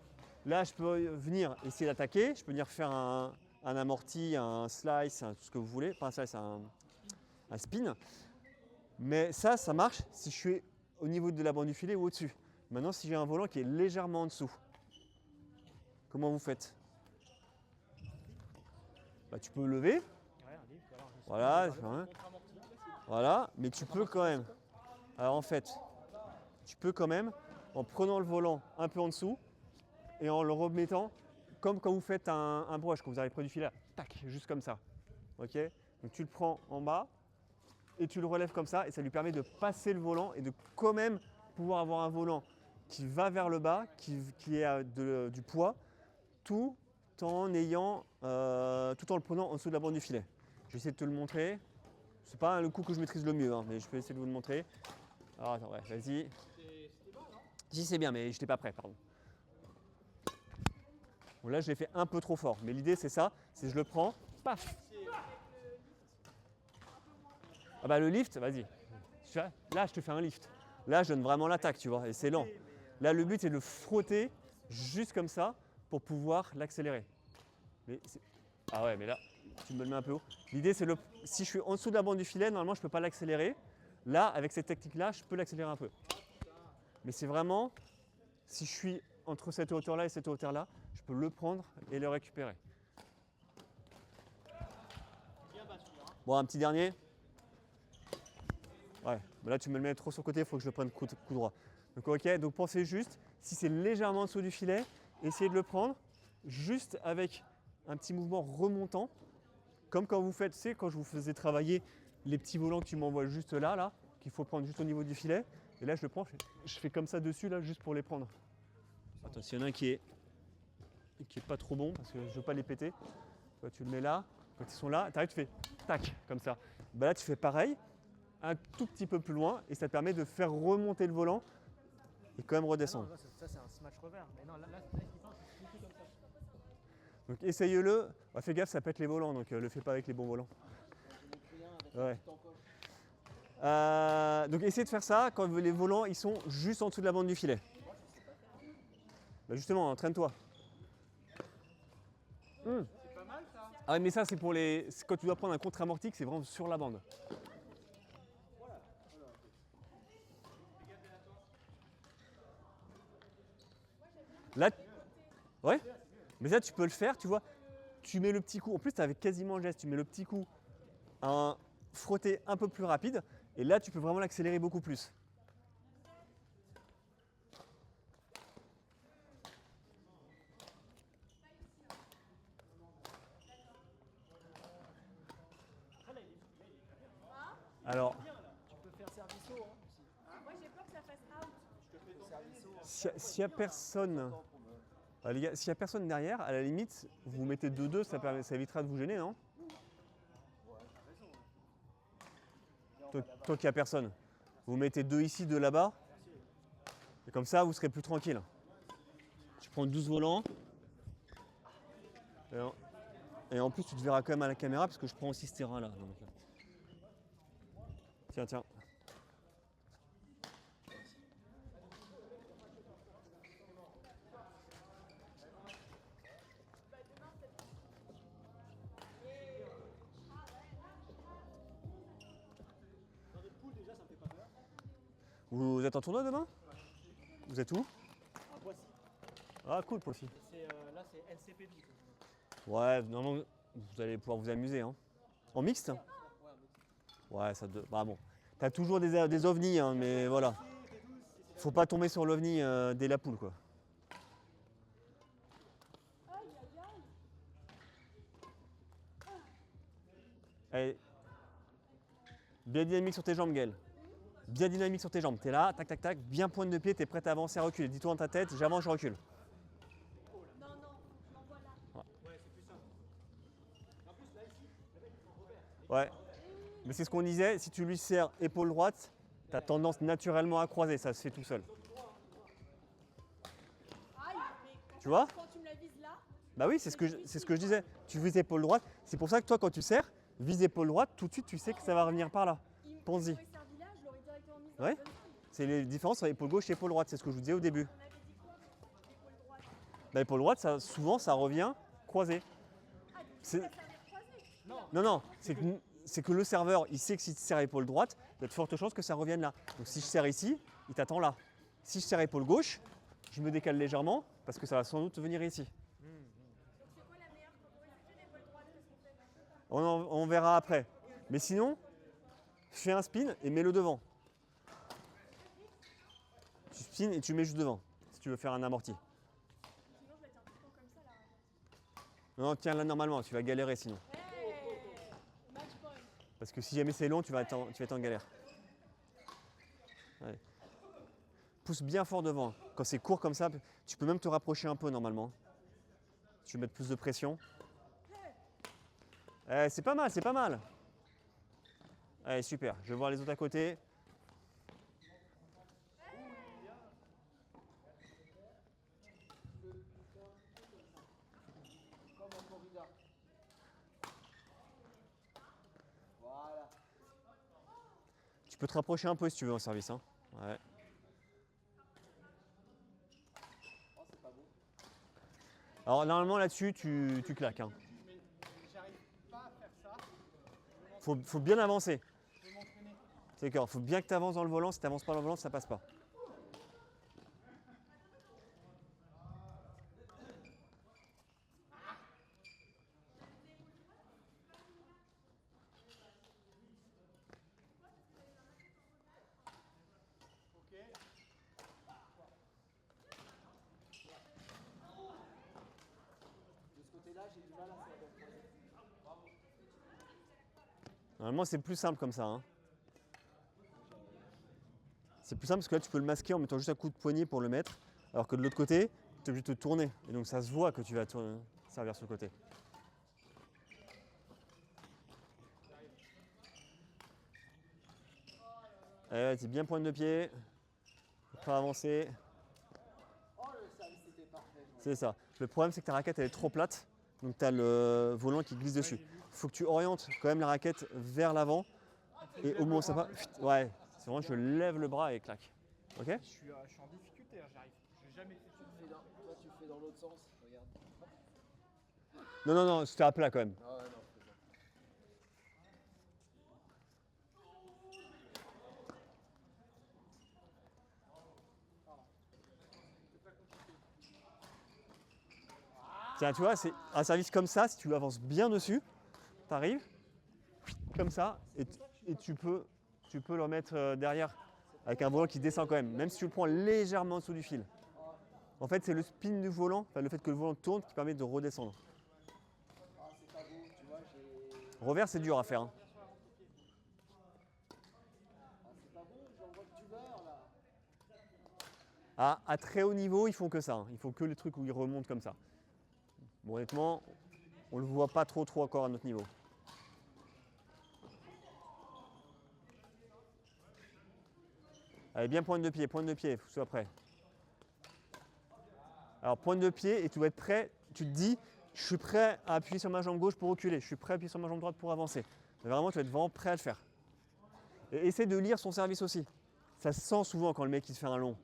là, je peux venir essayer d'attaquer, je peux venir faire un amorti, un slice, tout ce que vous voulez, pas un slice, un spin. Mais ça marche si je suis au niveau de la bande du filet ou au-dessus. Maintenant, si j'ai un volant qui est légèrement en dessous, comment vous faites? Bah, tu peux lever, voilà, voilà, mais tu peux quand même. Alors en fait, tu peux quand même, en prenant le volant un peu en dessous et en le remettant, comme quand vous faites un brush, quand vous arrivez près du filet, tac, juste comme ça. Ok? Donc tu le prends en bas et tu le relèves comme ça et ça lui permet de passer le volant et de quand même pouvoir avoir un volant qui va vers le bas, qui est du poids, tout en le prenant en dessous de la bande du filet. Je vais essayer de te le montrer. C'est pas le coup que je maîtrise le mieux, hein, mais je vais essayer de vous le montrer. Alors attends, ouais, vas-y. Si c'est bien, mais je n'étais pas prêt, pardon. Bon, là, je l'ai fait un peu trop fort, mais l'idée c'est ça, c'est je le prends, paf. Ah bah le lift, vas-y. Là, je te fais un lift. Là, je donne vraiment l'attaque, tu vois, et c'est lent. Là, le but c'est de le frotter juste comme ça pour pouvoir l'accélérer. Ah ouais, mais là, tu me le mets un peu haut. L'idée c'est si je suis en dessous de la bande du filet, normalement je ne peux pas l'accélérer. Là, avec cette technique-là, je peux l'accélérer un peu. Mais c'est vraiment, si je suis entre cette hauteur-là et cette hauteur-là, je peux le prendre et le récupérer. Bon, un petit dernier. Ouais, mais là tu me le mets trop sur le côté, il faut que je le prenne coup droit. Donc ok, donc pensez juste, si c'est légèrement en dessous du filet, essayez de le prendre juste avec un petit mouvement remontant, comme quand vous faites, tu sais, quand je vous faisais travailler les petits volants que tu m'envoies juste là, qu'il faut prendre juste au niveau du filet. Et là je le prends, je fais comme ça dessus là, juste pour les prendre. Attends, s'il y en a un qui est pas trop bon, parce que je veux pas les péter, toi, tu le mets là, quand ils sont là, tu arrives, tu fais tac, comme ça. Bah là tu fais pareil, un tout petit peu plus loin, et ça te permet de faire remonter le volant et quand même Ah redescendre. non, ça c'est un smash revers. Mais non, là ce qu'il fait, c'est tout comme ça. Donc essayez-le. Ouais, fais gaffe, ça pète les volants, donc le fais pas avec les bons volants. J'en ai pris un avec Ouais. une petite encoche. Donc essayez de faire ça quand les volants ils sont juste en dessous de la bande du filet. Bah justement, entraîne-toi. C'est pas mal ça. Ah ouais, mais ça c'est pour les. C'est quand tu dois prendre un contre-amorti, que c'est vraiment sur la bande. Là, ouais. Mais ça tu peux le faire, tu vois. Tu mets le petit coup. En plus, tu avais quasiment le geste. Tu mets le petit coup, un frotter un peu plus rapide, et là tu peux vraiment l'accélérer beaucoup plus. Alors, Tu peux faire service haut hein, aussi. Moi j'ai peur que ça fasse out. s'il n'y a personne. Les gars, s'il n'y a personne derrière, à la limite, vous mettez 2-2, ça évitera de vous gêner, non? Tant qu'il n'y a personne. Vous mettez 2 ici, 2 là-bas. Et comme ça, vous serez plus tranquille. Tu prends 12 volants. Et en plus, tu te verras quand même à la caméra parce que je prends aussi ce terrain-là. Tiens, tiens. Vous êtes en tournoi demain? Vous êtes où? À Poissy. Ah cool, Poissy. Là c'est NCP 12. Ouais, normalement, vous allez pouvoir vous amuser. Hein. En mixte? Ouais, ça bah bon. T'as toujours des ovnis, hein, mais voilà. Faut pas tomber sur l'ovni dès la poule, quoi. Allez. Bien dynamique sur tes jambes, Gaël. Bien dynamique sur tes jambes. T'es là, tac, tac, tac, bien pointe de pied, t'es prêt à avancer, à reculer. Dis-toi dans ta tête, j'avance, je recule. Non, non, je m'envoie là. Ouais, c'est plus simple. En plus là ici, le mec il prend revers. Ouais. Mais c'est ce qu'on disait, si tu lui serres épaule droite, t'as tendance naturellement à croiser, ça se fait tout seul. Aïe, mais Tu vois? quand tu me la vises là, Bah oui, c'est ce que je disais. Tu vises épaule droite. C'est pour ça que toi, quand tu serres, vise épaule droite, tout de suite, tu sais que ça va revenir par là. Pense-y. il m'aurait servi là, je l'aurais directement mise dans Ouais. la bonne zone. C'est les différences entre épaule gauche et épaule droite. C'est ce que je vous disais au début. On avait dit quoi épaule droite? Bah, épaule droite, souvent, ça revient croisé. Ah, donc C'est- ça servir croisé. Non, non, c'est que le serveur, il sait que si tu serres épaule droite, il y a de fortes chances que ça revienne là. Donc si je serre ici, il t'attend là. Si je serre épaule gauche, je me décale légèrement parce que ça va sans doute venir ici. Donc c'est quoi la meilleure quand on est l'épaule droite? Qu'est-ce qu'on fait? On verra après. Mais sinon, fais un spin et mets-le devant. Tu spins et tu mets juste devant si tu veux faire un amorti. Sinon je la tiens tout le temps comme ça là. Non, tiens là normalement, tu vas galérer sinon. Hey, match point. Parce que si jamais c'est long, tu vas être en galère. Allez. Pousse bien fort devant. Quand c'est court comme ça, tu peux même te rapprocher un peu normalement. Tu veux mettre plus de pression. C'est pas mal, c'est pas mal. Allez, super. Je vais voir les autres à côté. Comme en corrida. Voilà. Tu peux te rapprocher un peu si tu veux en service. Hein. Ouais. Oh, c'est pas beau. Alors normalement là-dessus, tu claques. Hein. Mais j'arrive pas à faire ça. Faut bien avancer. Je vais m'entraîner. C'est d'accord. Faut bien que tu avances dans le volant. Si tu n'avances pas dans le volant, ça passe pas. Ok. De ce côté-là, j'ai du mal à faire. Normalement, c'est plus simple comme ça. Hein. C'est plus simple parce que là, tu peux le masquer en mettant juste un coup de poignet pour le mettre. Alors que de l'autre côté, tu es obligé de te tourner. Et donc, ça se voit que tu vas servir sur le côté. Allez, c'est bien pointe de pied. prêt à avancer. Oh, le service était parfait. C'est ça. Le problème, c'est que ta raquette elle est trop plate, donc tu as le volant qui glisse dessus. Il faut que tu orientes quand même la raquette vers l'avant. Et au moment où ça va, ouais, c'est vraiment je lève le bras et clac. Ok? Je suis en difficulté, hein, j'arrive. Je n'ai jamais fait ça. Toi, tu fais dans l'autre sens. Regarde. Non, non, non, c'était à plat quand même. Ah ouais, non, c'est bon. Tiens, tu vois, c'est un service comme ça, si tu avances bien dessus, tu arrives, comme ça, et tu peux le remettre derrière avec un volant qui descend quand même si tu le prends légèrement en dessous du fil. En fait, c'est le spin du volant, enfin, le fait que le volant tourne qui permet de redescendre. Ah, c'est pas beau, tu vois, j'ai. Revers, c'est dur à faire. Hein. Ah, c'est pas beau, j'en vois que tu meurs là. À très haut niveau, ils font que ça. Hein. Ils font que les trucs où ils remontent comme ça. Bon, honnêtement, on le voit pas trop encore à notre niveau. Allez, bien pointe de pied, faut que tu sois prêt. Alors pointe de pied et tu dois être prêt, tu te dis, je suis prêt à appuyer sur ma jambe gauche pour reculer, je suis prêt à appuyer sur ma jambe droite pour avancer. Mais vraiment, tu dois être vraiment prêt à le faire. Et essaie de lire son service aussi. Ça se sent souvent quand le mec il se fait un long.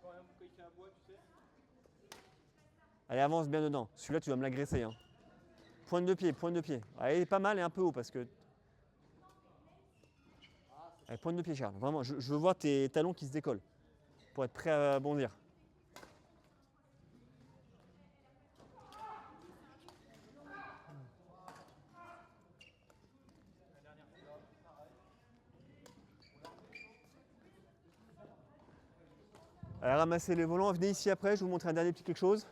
Quand il fait un bois, tu sais. Allez, avance bien dedans. Celui-là, tu dois me l'agresser. Hein. Pointe de pied. Allez, pas mal et un peu haut parce que... Allez, pointe de pied, Charles. Vraiment, je veux voir tes talons qui se décollent pour être prêt à bondir. Allez, ramassez les volants. Venez ici après, je vais vous montrer un dernier petit quelque chose.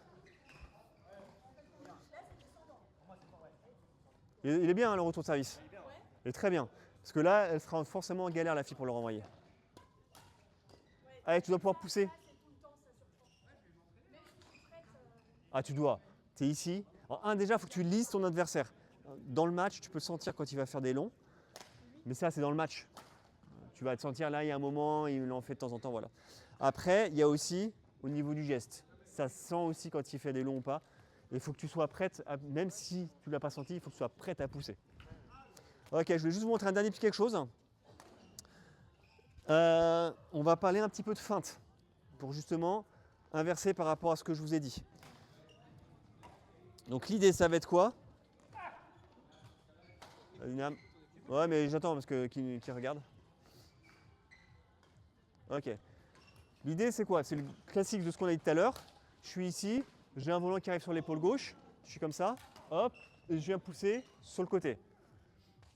Il est bien hein, le retour de service. Il est très bien. Parce que là, elle sera forcément en galère la fille pour le renvoyer. Allez, tu dois pouvoir pousser. Ah, tu dois. Tu es ici. Alors, déjà, il faut que tu lises ton adversaire. Dans le match, tu peux sentir quand il va faire des longs. Mais ça, c'est dans le match. Tu vas te sentir là, il y a un moment, il en fait de temps en temps. Voilà. Après, il y a aussi au niveau du geste. Ça se sent aussi quand il fait des longs ou pas. Il faut que tu sois prête, même si tu ne l'as pas senti, il faut que tu sois prête à pousser. Ok, je vais juste vous montrer un dernier petit quelque chose. On va parler un petit peu de feinte pour justement inverser par rapport à ce que je vous ai dit. Donc l'idée, ça va être quoi? Ouais, mais j'attends parce que qui regarde. Ok. L'idée, c'est quoi? C'est le classique de ce qu'on a dit tout à l'heure. Je suis ici, j'ai un volant qui arrive sur l'épaule gauche, je suis comme ça, hop, et je viens pousser sur le côté.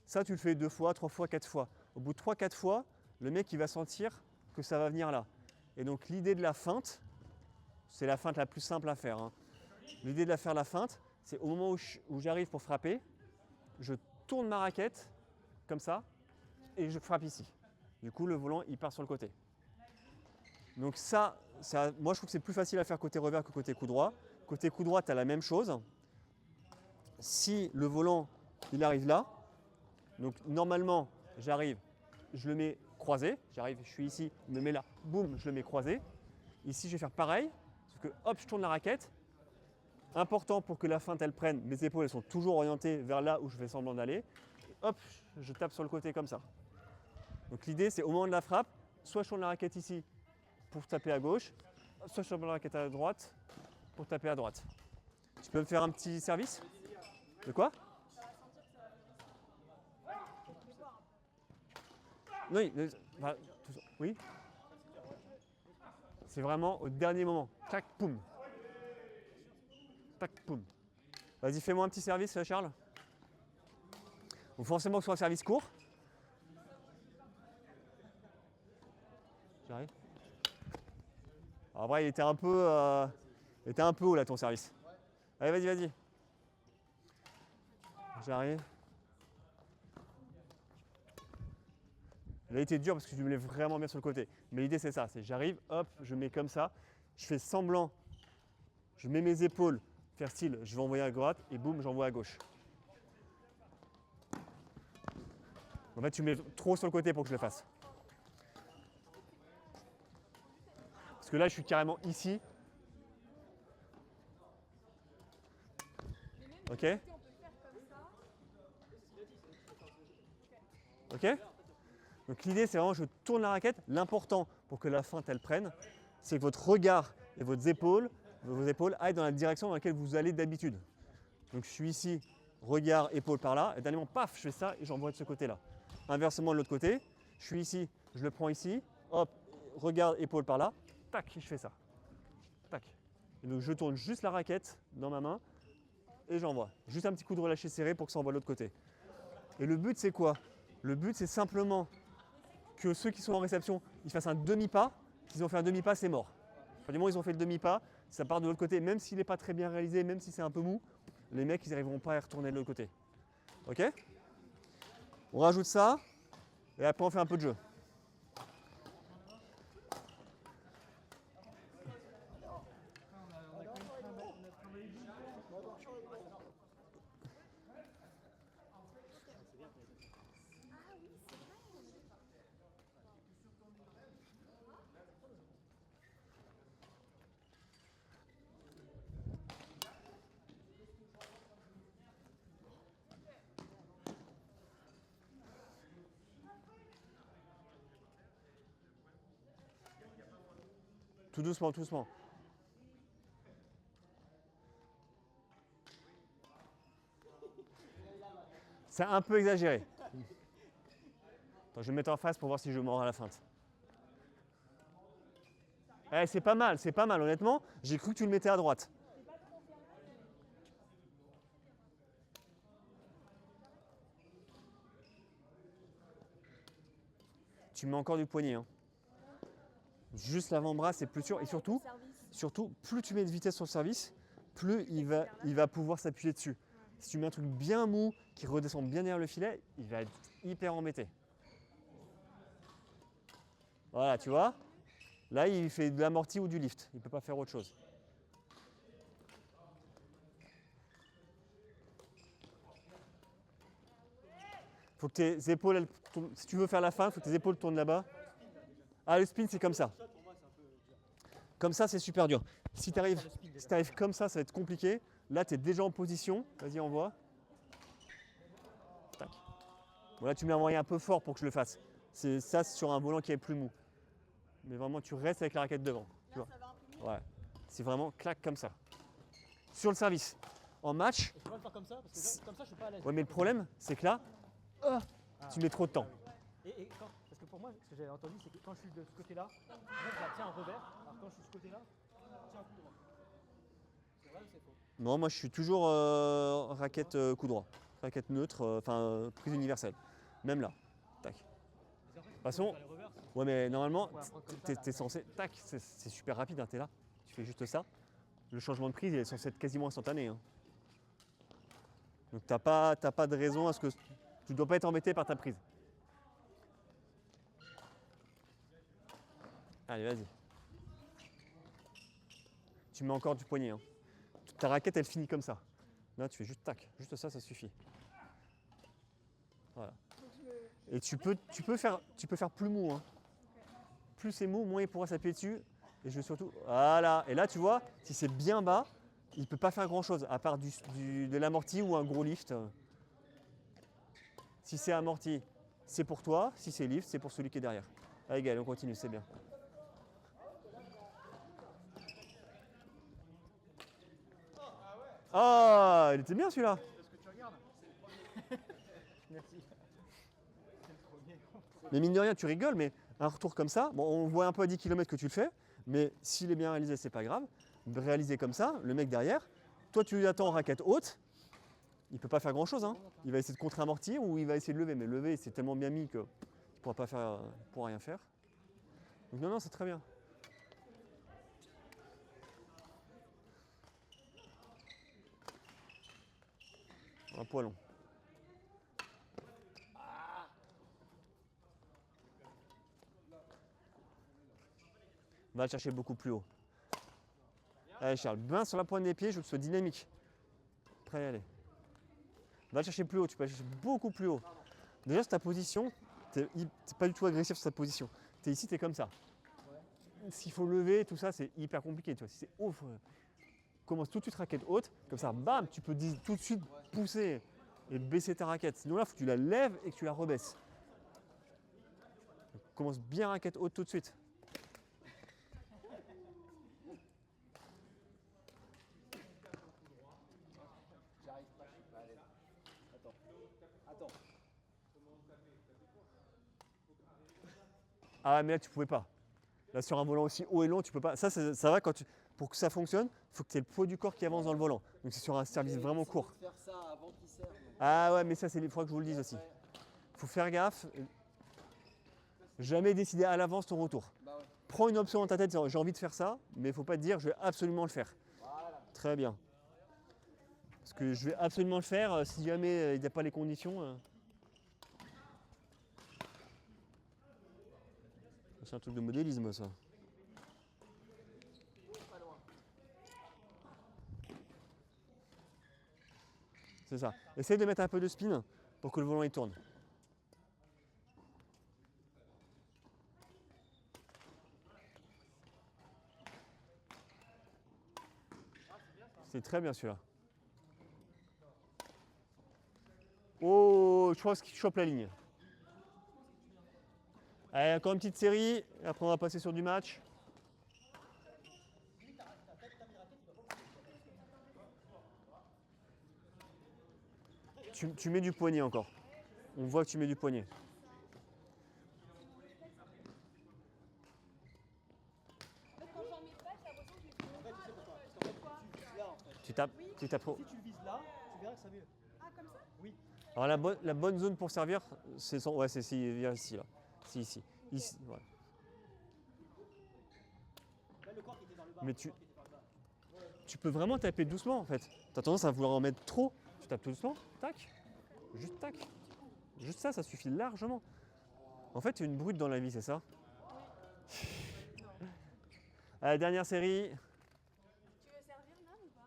Ça, tu le fais 2 fois, 3 fois, 4 fois. Au bout de 3-4 fois, le mec il va sentir que ça va venir là. Et donc l'idée de la feinte, c'est la feinte la plus simple à faire. Hein. L'idée de faire la feinte, c'est au moment où j'arrive pour frapper, je tourne ma raquette comme ça et je frappe ici. Du coup, le volant il part sur le côté. Donc ça, moi je trouve que c'est plus facile à faire côté revers que côté coup droit. Côté coup droit, tu as la même chose. Si le volant il arrive là, donc normalement j'arrive, je le mets croisé, j'arrive, je suis ici, il me met là, boum, je le mets croisé. Ici je vais faire pareil, sauf que hop, je tourne la raquette. Important pour que la feinte elle prenne, mes épaules elles sont toujours orientées vers là où je fais semblant d'aller. Hop, je tape sur le côté comme ça. Donc l'idée c'est au moment de la frappe, soit je tourne la raquette ici pour taper à gauche, soit je tourne la raquette à droite pour taper à droite. Tu peux me faire un petit service? De quoi? Oui, oui. C'est vraiment au dernier moment. Tac, poum. Tac, poum. Vas-y, fais-moi un petit service, Charles. Il faut forcément que ce soit un service court. J'arrive. En vrai, il était un peu haut là ton service. Allez, vas-y. J'arrive. Là, il était dur parce que je me mets vraiment bien sur le côté. Mais l'idée, c'est ça. C'est j'arrive, hop, je mets comme ça. Je fais semblant. Je mets mes épaules. Faire style, je vais envoyer à droite et boum, j'envoie à gauche. En fait, tu mets trop sur le côté pour que je le fasse. Parce que là, je suis carrément ici. Ok? On peut le faire comme ça. Ok? Donc l'idée, c'est vraiment je tourne la raquette. L'important pour que la feinte elle prenne, c'est que votre regard et vos épaules aillent dans la direction dans laquelle vous allez d'habitude. Donc je suis ici, regard, épaule par là, et dernièrement, paf, je fais ça et j'envoie de ce côté-là. Inversement de l'autre côté, je suis ici, je le prends ici, hop, regard, épaule par là, tac, je fais ça. Tac. Et donc je tourne juste la raquette dans ma main et j'envoie. Juste un petit coup de relâché serré pour que ça envoie de l'autre côté. Et le but, c'est quoi? Le but, c'est simplement que ceux qui sont en réception, ils fassent un demi-pas. S'ils ont fait un demi-pas, c'est mort. Du moment où ils ont fait le demi-pas, ça part de l'autre côté. Même s'il n'est pas très bien réalisé, même si c'est un peu mou, les mecs, ils n'arriveront pas à y retourner de l'autre côté. Ok? On rajoute ça, et après on fait un peu de jeu. Tout doucement, tout doucement. C'est un peu exagéré. Attends, je vais me mettre en face pour voir si je mords à la feinte. Eh, c'est pas mal, honnêtement. J'ai cru que tu le mettais à droite. Tu mets encore du poignet. Hein. Juste l'avant-bras, c'est plus sûr. Et surtout, plus tu mets de vitesse sur le service, plus il va pouvoir s'appuyer dessus. Si tu mets un truc bien mou, qui redescend bien derrière le filet, il va être hyper embêté. Voilà, tu vois. Là, il fait de l'amorti ou du lift. Il ne peut pas faire autre chose. Faut que tes épaules, si tu veux faire la feinte, il faut que tes épaules tournent là-bas. Ah, le spin, c'est comme ça. Comme ça, c'est super dur. Si tu arrives comme ça va être compliqué. Là, tu es déjà en position. Vas-y, envoie. Tac. Bon, là, tu mets un moyen un peu fort pour que je le fasse. C'est ça sur un volant qui est plus mou. Mais vraiment, tu restes avec la raquette devant. Tu vois. Ouais. C'est vraiment clac comme ça. Sur le service. En match. Je peux pas le faire comme ça, parce que comme ça, je suis pas à l'aise. Ouais, mais le problème, c'est que là, tu mets trop de temps. Parce que pour moi, ce que j'avais entendu, c'est que quand je suis de ce côté-là, en fait, je la tiens en revers. Alors quand je suis de ce côté-là, je tiens un coup droit. C'est vrai ou c'est faux? Non, moi je suis toujours raquette coup droit. Raquette neutre, prise universelle. Même là. Tac. De toute façon, ouais, mais normalement, t'es censé. Tac, c'est super rapide, hein, t'es là. Tu fais juste ça. Le changement de prise, il est censé être quasiment instantané. Hein. Donc t'as pas de raison à ce que. Tu ne dois pas être embêté par ta prise. Allez, vas-y. Tu mets encore du poignet. Hein. Ta raquette, elle finit comme ça. Là, tu fais juste tac. Juste ça, ça suffit. Voilà. Et tu peux faire plus mou. Hein. Plus c'est mou, moins il pourra s'appuyer dessus. Et je veux surtout. Voilà. Et là, tu vois, si c'est bien bas, il ne peut pas faire grand-chose, à part de l'amorti ou un gros lift. Si c'est amorti, c'est pour toi. Si c'est lift, c'est pour celui qui est derrière. Allez, Gaël, on continue, c'est bien. Ah, il était bien celui-là. Merci. Mais mine de rien, tu rigoles, mais un retour comme ça, bon, on voit un peu à 10 km que tu le fais, mais s'il est bien réalisé, c'est pas grave. Réalisé comme ça, le mec derrière, toi tu lui attends en raquette haute, il peut pas faire grand chose. Hein. Il va essayer de contre-amortir ou il va essayer de lever, mais lever c'est tellement bien mis qu'il ne pourra rien faire. Donc non, c'est très bien. Un poil long. Va le chercher beaucoup plus haut. Allez Charles, bien sur la pointe des pieds, je veux que ce soit dynamique. Prêt à y aller. Va le chercher plus haut, tu peux aller chercher beaucoup plus haut. Déjà sur ta position, tu n'es pas du tout agressif sur ta position. Tu es ici, tu es comme ça. s'il faut lever, tout ça, c'est hyper compliqué. Tu vois. Si c'est haut, commence tout de suite raquette haute, comme ça, bam, tu peux tout de suite pousser et baisser ta raquette. Sinon là, il faut que tu la lèves et que tu la rebaisses. Donc, commence bien raquette haute tout de suite. J'arrive pas, je suis pas à l'aise. Attends. Ah mais là tu pouvais pas. Là sur un volant aussi haut et long, tu peux pas. Ça va quand pour que ça fonctionne, il faut que tu aies le poids du corps qui avance dans le volant. Donc c'est sur un service vraiment court. Faire ça avant qu'il serve. Ah ouais, mais ça c'est les fois que je vous le dise aussi. Faut faire gaffe. Jamais décider à l'avance ton retour. Bah ouais. Prends une option dans ta tête, j'ai envie de faire ça, mais il faut pas te dire je vais absolument le faire. Voilà. Très bien. Parce que je vais absolument le faire si jamais il n'y a pas les conditions. C'est un truc de modélisme ça. Pas loin. C'est ça. Essaye de mettre un peu de spin pour que le volant il tourne. C'est très bien celui-là. Oh, je pense qu'il chope la ligne. Allez, encore une petite série, et après on va passer sur du match. Tu mets du poignet encore. On voit que tu mets du poignet. En fait, quand j'en mets pas, j'ai l'impression que je me Tu tapes trop. Si tu le vises là, tu verras que ça mieux. Ah, comme ça? Alors la bonne zone pour servir, c'est ici là. C'est ici. Ici, voilà. Là, le corps qui était dans le bas. Mais tu peux vraiment taper doucement en fait. Tu as tendance à vouloir en mettre trop. Tu tapes tout doucement, tac, juste tac. Juste ça, ça suffit largement. En fait, tu es une brute dans la vie, c'est ça? Allez, dernière série. Tu veux servir, là, ou pas?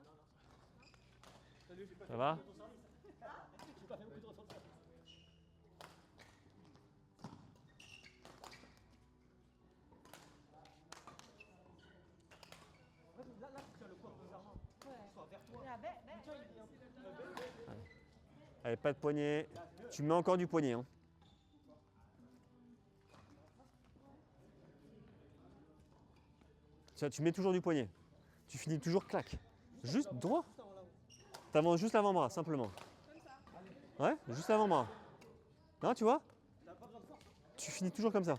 Ça va? J'ai pas fait beaucoup de retours de service. En fait, là, faut que tu as le corps bizarrement. Soit vers toi. Ah, ben, Tiens, il vient. Allez, pas de poignet. Tu mets encore du poignet. Hein. Tu mets toujours du poignet. Tu finis toujours clac. Juste droit. T'avances juste l'avant-bras, simplement. Ouais, juste l'avant-bras. Non, tu vois? Tu finis toujours comme ça.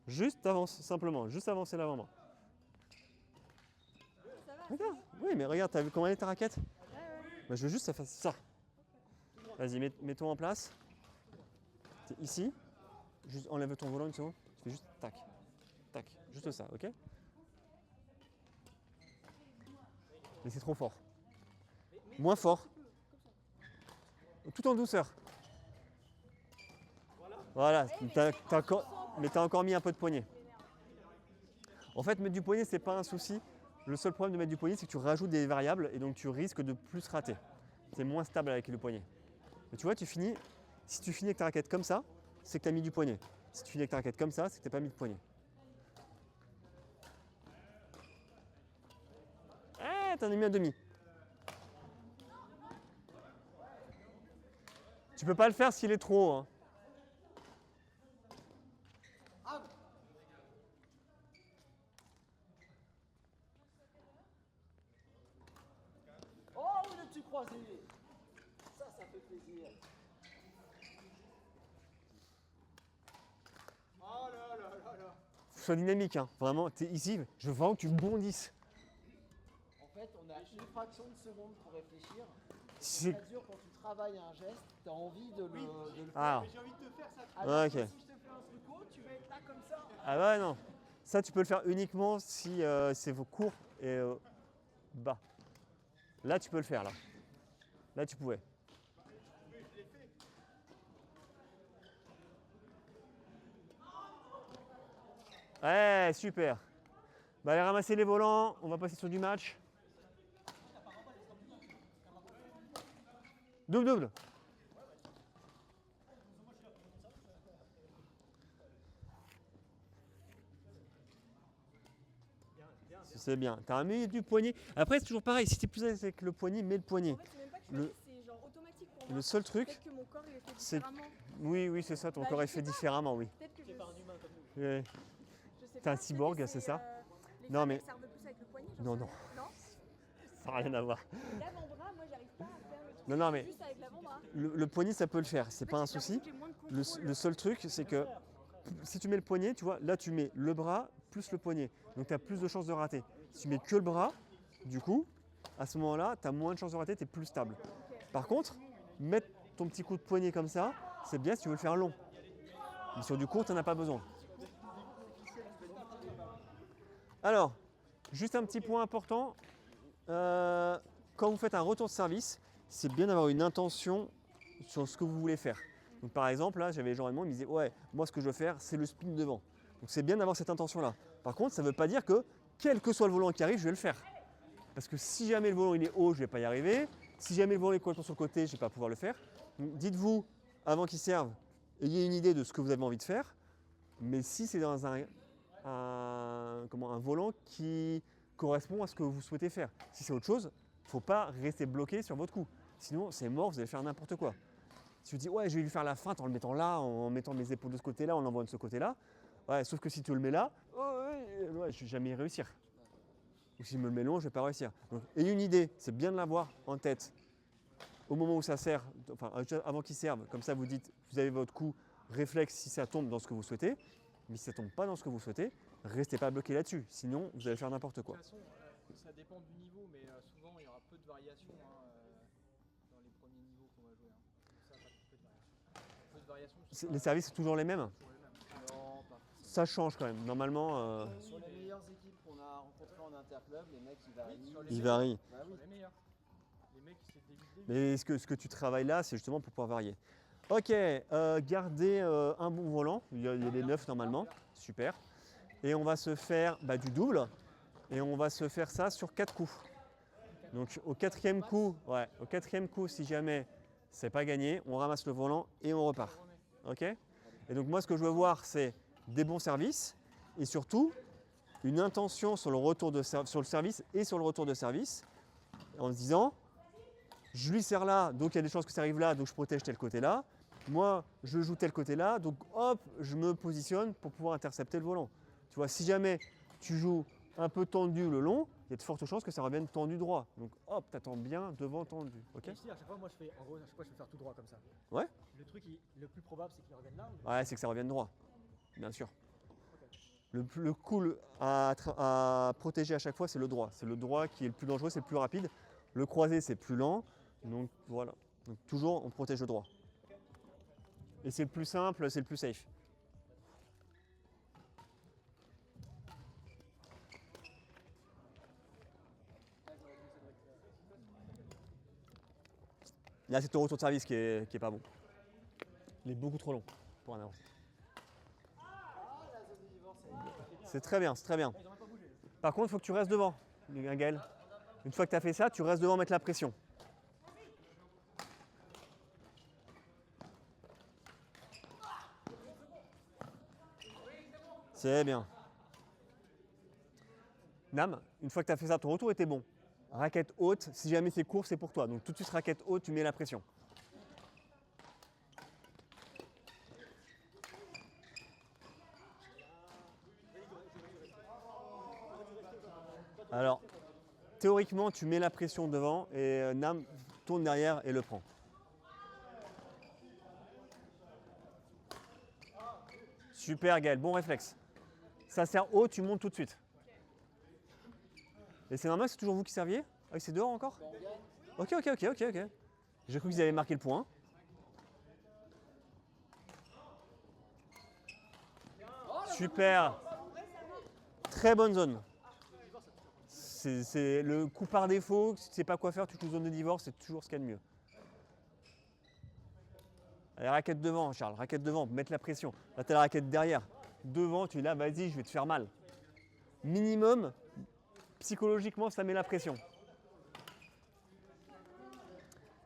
Juste t'avances, simplement. Juste avancer l'avant-bras. ça va. Regarde. Oui, mais regarde, t'as vu comment elle est ta raquette? Bah, je veux juste que ça fasse ça. Vas-y, mets-toi en place. T'es ici. Juste enlève ton volant une seconde. Tu fais juste tac, tac. Juste ça, ok? Mais c'est trop fort. Moins fort. Tout en douceur. Voilà. Mais t'as encore mis un peu de poignet. En fait, mettre du poignet, c'est pas un souci. Le seul problème de mettre du poignet, c'est que tu rajoutes des variables et donc tu risques de plus rater. C'est moins stable avec le poignet. Mais tu vois, si tu finis avec ta raquette comme ça, c'est que tu as mis du poignet. Si tu finis avec ta raquette comme ça, c'est que tu n'as pas mis de poignet. Ah, t'en as mis un demi. Tu peux pas le faire s'il est trop haut. Hein. Oh, le dessus croisé. Ça fait plaisir. Oh là là là là. Sois dynamique, hein. Vraiment, tu es ici, je veux vraiment que tu bondisses. En fait, on a une fraction de seconde pour réfléchir. C'est- Ça dure quand tu travailles un geste, tu as envie de le faire. Ah, Mais j'ai envie de te faire ça. Alors ok. que si je te fais un truc haut, tu vas être là comme ça. Ah ouais, non. Ça, tu peux le faire uniquement si c'est vos cours et bas. Là, tu peux le faire, là. Là, tu pouvais. Ouais, super. Bah, allez ramasser les volants, on va passer sur du match. Double, double. C'est bien. Tu as un milieu du poignet. Après, c'est toujours pareil. Si tu es plus à l'aise avec le poignet, mets le poignet. En fait, c'est même pas que Le- c'est genre automatique pour moi. Le seul truc, Peut-être que mon corps il est fait c'est- différemment. oui, c'est ça. Ton Bah, corps je est sais fait pas. différemment, oui. Peut-être que C'est pas un humain comme nous. Ouais. je sais T'es pas, un peut-être cyborg, que c'est ça les Non, femmes, mais- elles servent plus avec le poignet, j'en Non, sais non. rien. Non. Ça n'a rien à voir. L'avant-bras, moi j'arrive pas à faire le truc Non, mais juste avec l'avant-bras. le poignet, ça peut le faire. C'est En fait, pas un j'ai l'impression souci. que j'ai moins de Le contrôle. seul truc, c'est que si tu mets le poignet, tu vois, là tu mets le bras plus le poignet. Donc tu as plus de chances de rater. Si tu mets que le bras, du coup, à ce moment-là, tu as moins de chances de rater, tu es plus stable. Par contre, mettre ton petit coup de poignet comme ça, c'est bien si tu veux le faire long. Mais sur du court, tu n'en as pas besoin. Alors, juste un petit point important. Quand vous faites un retour de service, c'est bien d'avoir une intention sur ce que vous voulez faire. Donc par exemple, là, j'avais Jean Raymond, il me disait ouais, moi ce que je veux faire, c'est le spin devant. Donc c'est bien d'avoir cette intention-là. Par contre, ça ne veut pas dire que quel que soit le volant qui arrive, je vais le faire. Parce que si jamais le volant il est haut, je ne vais pas y arriver. Si jamais le volant est complètement sur le côté, je ne vais pas pouvoir le faire. Donc dites-vous, avant qu'il serve, ayez une idée de ce que vous avez envie de faire. Mais si c'est dans un volant qui correspond à ce que vous souhaitez faire. Si c'est autre chose, il ne faut pas rester bloqué sur votre coup. Sinon, c'est mort, vous allez faire n'importe quoi. Si tu dis, ouais, je vais lui faire la feinte en le mettant là, en mettant mes épaules de ce côté-là, en l'envoyant de ce côté-là, ouais, sauf que si tu le mets là, je ne vais jamais y réussir. Ou si je me le mets long, je ne vais pas réussir. Donc, ayez une idée, c'est bien de l'avoir en tête au moment où ça sert, enfin avant qu'il serve, comme ça vous dites, vous avez votre coup réflexe si ça tombe dans ce que vous souhaitez, mais si ça ne tombe pas dans ce que vous souhaitez, restez pas bloqué là-dessus, sinon vous allez faire n'importe quoi. De toute façon, ça dépend du niveau, mais souvent il y aura peu de variations dans les premiers niveaux qu'on va jouer. Ça, pas peu de variations. Peu de variations. Les services sont toujours les mêmes? Toujours les mêmes. Non, pas. Ça change quand même, normalement Sur les meilleures équipes qu'on a rencontrées en interclub, les mecs ils varient. ils varient. Bah oui. Les meilleurs. Les mecs, c'est début. Mais ce que tu travailles là, c'est justement pour pouvoir varier. Ok, gardez un bon volant, il y a les 9 normalement, super. Et on va se faire du double, et on va se faire ça sur 4 coups. Donc au quatrième coup, si jamais c'est pas gagné, on ramasse le volant et on repart. Ok? Et donc moi ce que je veux voir, c'est des bons services, et surtout une intention sur le service et sur le retour de service, en se disant, je lui sers là, donc il y a des chances que ça arrive là, donc je protège tel côté-là. Moi, je joue tel côté-là, donc hop, je me positionne pour pouvoir intercepter le volant. Tu vois, si jamais tu joues un peu tendu le long, il y a de fortes chances que ça revienne tendu droit. Donc hop, t'attends bien devant tendu. Ok? Et ici, à chaque fois, moi, je fais, en gros, à chaque fois, je vais faire tout droit comme ça. Ouais. Le truc, le plus probable, c'est qu'il revienne là. ou- Ouais, c'est que ça revienne droit, bien sûr. Le coup à protéger à chaque fois, c'est le droit. C'est le droit qui est le plus dangereux, c'est le plus rapide. Le croisé, c'est plus lent. Donc voilà. Donc toujours, on protège le droit. Et c'est le plus simple, c'est le plus safe. Là, c'est ton retour de service qui est pas bon. Il est beaucoup trop long pour un avance. C'est très bien, c'est très bien. Par contre, il faut que tu restes devant, Gaël. Une fois que tu as fait ça, tu restes devant mettre la pression. C'est bien. Nam, une fois que tu as fait ça, ton retour était bon. Raquette haute, si jamais c'est court, c'est pour toi. Donc tout de suite, raquette haute, tu mets la pression. Alors, théoriquement, tu mets la pression devant et Nam tourne derrière et le prend. Super Gaël, bon réflexe. Ça sert haut, tu montes tout de suite. Et c'est normal, c'est toujours vous qui serviez? Ah oui, c'est dehors encore? Ok. J'ai cru qu'ils avaient marqué le point. Super. Très bonne zone. C'est le coup par défaut, si tu ne sais pas quoi faire, tu joues zone de divorce, c'est toujours ce qu'il y a de mieux. Allez, raquette devant, Charles, raquette devant, mettre la pression. Là, tu as la raquette derrière. Devant, tu es là, vas-y, je vais te faire mal. Minimum, psychologiquement, ça met la pression.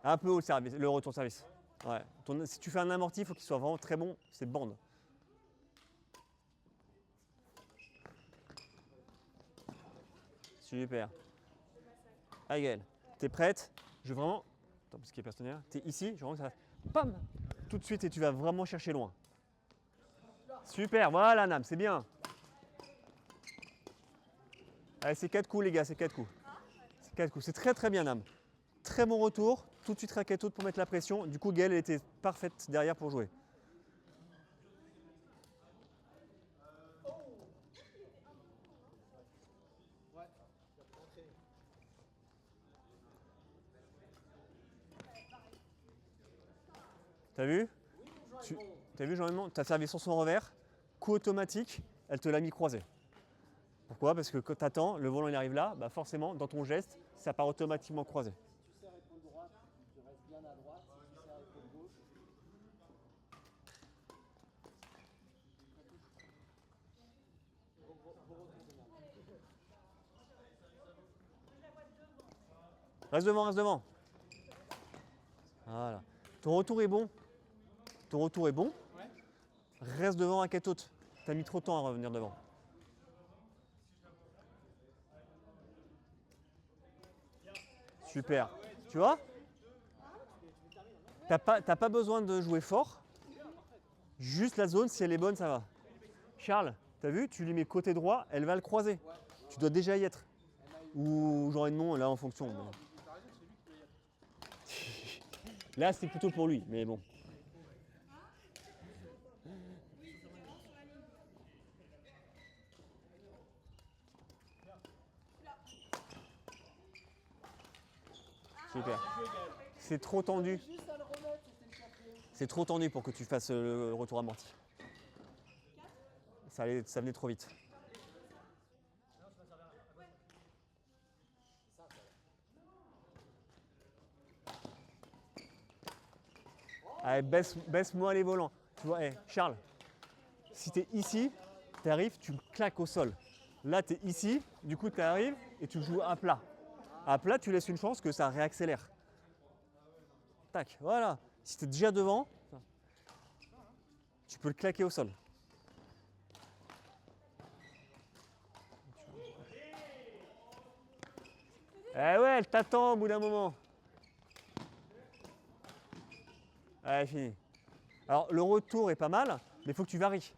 Un peu haut le service, le retour de service. Ouais. Si tu fais un amorti, il faut qu'il soit vraiment très bon, c'est bande. Super. Allez Gaël, t'es prête? Je veux vraiment... Attends, parce qu'il est personnel. T'es ici, je veux vraiment que ça... Pam! Tout de suite et tu vas vraiment chercher loin. Super, voilà Nam, c'est bien. Allez, c'est 4 coups les gars, c'est 4 coups. C'est 4 coups, c'est très très bien Nam. Très bon retour, tout de suite raquette haute pour mettre la pression. Du coup Gaël elle était parfaite derrière pour jouer. T'as vu? T'as vu Jean-Edmond? T'as servi sur son revers, coup automatique, elle te l'a mis croisé. Pourquoi? Parce que quand t'attends, le volant il arrive là, bah forcément dans ton geste, ça part automatiquement croisé. Si tu serres épaule droite, tu restes bien à droite. Si tu serres épaule gauche, Reste devant, reste devant. Voilà. Ton retour est bon. Ton retour est bon. Reste devant à raquette haute. T'as mis trop de temps à revenir devant. Super. Tu vois? T'as pas besoin de jouer fort. Juste la zone, si elle est bonne, ça va. Charles, t'as vu? Tu lui mets côté droit, elle va le croiser. Tu dois déjà y être. Ou Jean-Edmond, là en fonction. Mais... Là, c'est plutôt pour lui, mais bon. Super. C'est trop tendu. C'est trop tendu pour que tu fasses le retour amorti. Ça venait trop vite. Allez, baisse-moi les volants. Tu vois, hey, Charles, si tu es ici, tu arrives, tu claques au sol. Là, tu es ici, du coup, tu arrives et tu joues à plat. À plat, tu laisses une chance que ça réaccélère. Tac, voilà. Si tu es déjà devant, tu peux le claquer au sol. Eh ouais, elle t'attend au bout d'un moment. Allez, fini. Alors, le retour est pas mal, mais il faut que tu varies.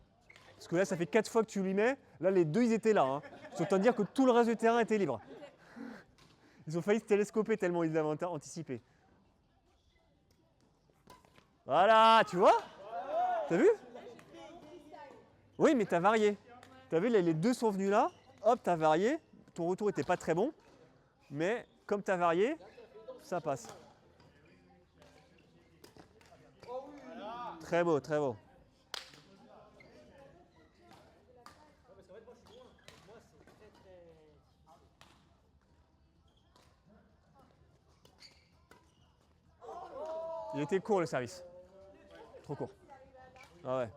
Parce que là, ça fait 4 fois que tu lui mets. Là, les deux, ils étaient là. Hein. C'est autant dire que tout le reste du terrain était libre. Ils ont failli se télescoper tellement ils avaient anticipé. Voilà, tu vois? T'as vu? Oui, mais t'as varié. T'as vu, les deux sont venus là. Hop, t'as varié. Ton retour était pas très bon. Mais comme t'as varié, ça passe. Très beau, très beau. Il était court le service. Trop court. Ah ouais.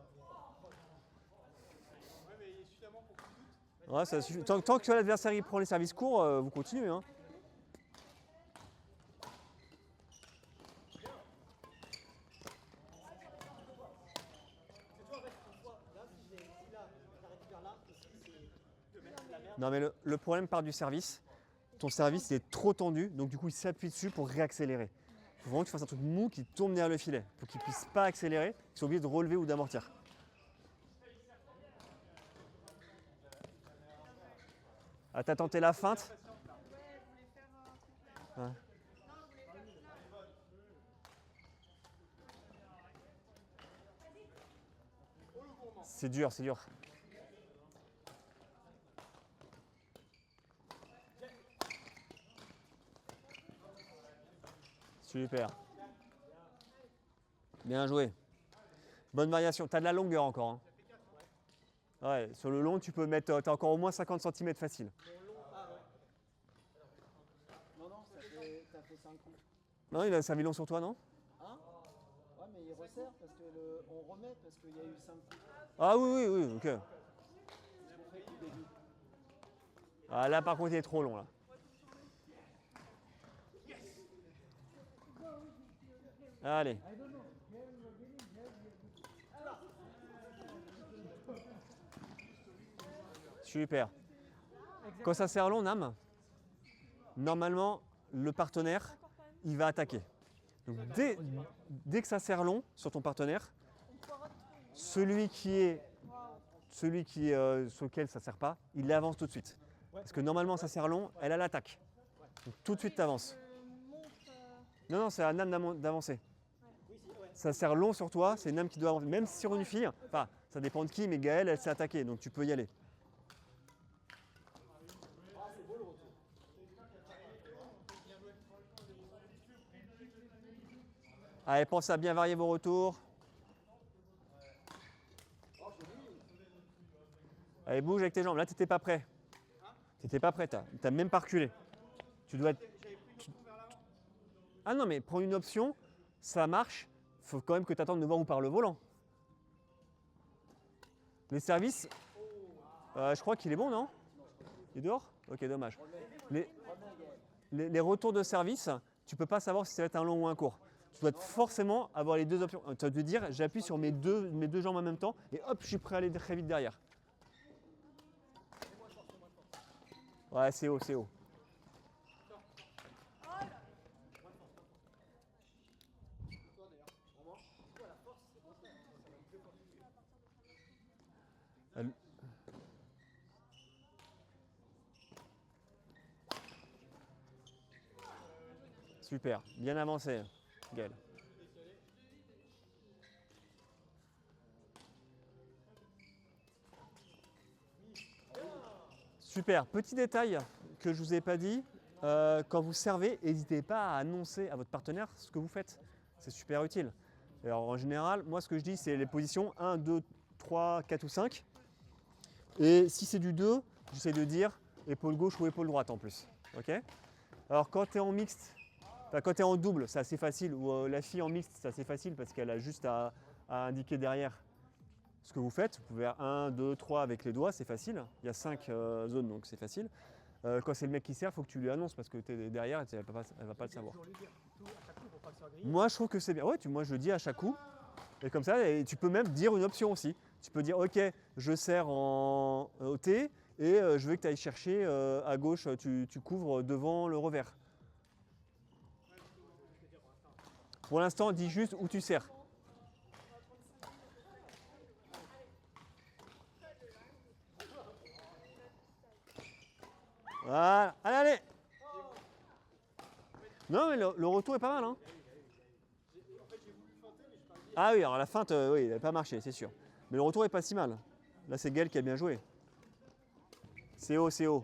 Ouais, ça suffit. Tant que l'adversaire prend les services courts, vous continuez. Hein. Non mais le problème part du service. Ton service il est trop tendu, donc du coup il s'appuie dessus pour réaccélérer. Il faut vraiment que tu fasses un truc mou qui tourne derrière le filet pour qu'il ne puisse pas accélérer, qu'il soit obligé de relever ou d'amortir. Ah, t'as tenté la feinte? Ouais. C'est dur, c'est dur. Super. Bien joué. Bonne variation. Tu as de la longueur encore. Hein. Ouais, sur le long, tu peux mettre. Tu as encore au moins 50 cm facile. non, t'as fait 5 coups. Non, il a servi long sur toi, non? Hein? Ouais, mais il resserre parce que on remet parce qu'il y a eu 5 coups. Ah oui, oui, oui, ok. Je l'ai fait du début. Ah, là, par contre, il est trop long, là. Allez. Super. Quand ça sert long, Nam, normalement, le partenaire, Encore quand même. il va attaquer. Donc, dès que ça serre long sur ton partenaire, On peut avoir de trucs. celui qui est sur lequel ça ne sert pas, il avance tout de suite. Parce que normalement, ça sert long, elle a l'attaque. Donc, tout de suite, tu avances. Monte. Non, non, c'est à Nam d'avancer. Ça sert long sur toi, c'est Nam qui doit avancer. Même sur une fille, enfin, ça dépend de qui, mais Gaëlle, elle s'est attaquée, donc tu peux y aller. Allez, pensez à bien varier vos retours. Allez, bouge avec tes jambes. Là, tu n'étais pas prêt. Tu n'étais pas prêt, tu n'as même pas reculé. Tu dois être... Ah non, mais prends une option, ça marche. Il faut quand même que tu attendes de voir où part le volant. Les services, je crois qu'il est bon, non? Il est dehors? Ok, dommage. Les retours de service, tu ne peux pas savoir si ça va être un long ou un court. Tu dois forcément avoir les deux options. Tu dois te dire, j'appuie sur mes deux jambes en même temps et hop, je suis prêt à aller très vite derrière. Ouais, c'est haut, c'est haut. Super, bien avancé, Gaël. Super, petit détail que je ne vous ai pas dit, quand vous servez, n'hésitez pas à annoncer à votre partenaire ce que vous faites. C'est super utile. Alors en général, moi ce que je dis, c'est les positions 1, 2, 3, 4 ou 5. Et si c'est du 2, j'essaie de dire épaule gauche ou épaule droite en plus. Ok? Alors quand tu es en mixte, quand tu es en double, c'est assez facile, ou la fille en mixte, c'est assez facile parce qu'elle a juste à indiquer derrière ce que vous faites. Vous pouvez faire 1, 2, 3 avec les doigts, c'est facile. Il y a 5 zones, donc c'est facile. Quand c'est le mec qui sert, il faut que tu lui annonces parce que tu es derrière et elle ne va pas le savoir. Moi, je trouve que c'est bien. Ouais, moi, je le dis à chaque coup. Et comme ça, et tu peux même dire une option aussi. Tu peux dire, ok, je sers en OT et je veux que tu ailles chercher à gauche, tu couvres devant le revers. Pour l'instant, dis juste où tu sers. Voilà, allez, allez. Non, mais le retour est pas mal, hein. Ah oui, alors la feinte, oui, elle n'a pas marché, c'est sûr. Mais le retour est pas si mal. Là, c'est Gaël qui a bien joué. C'est haut, c'est haut.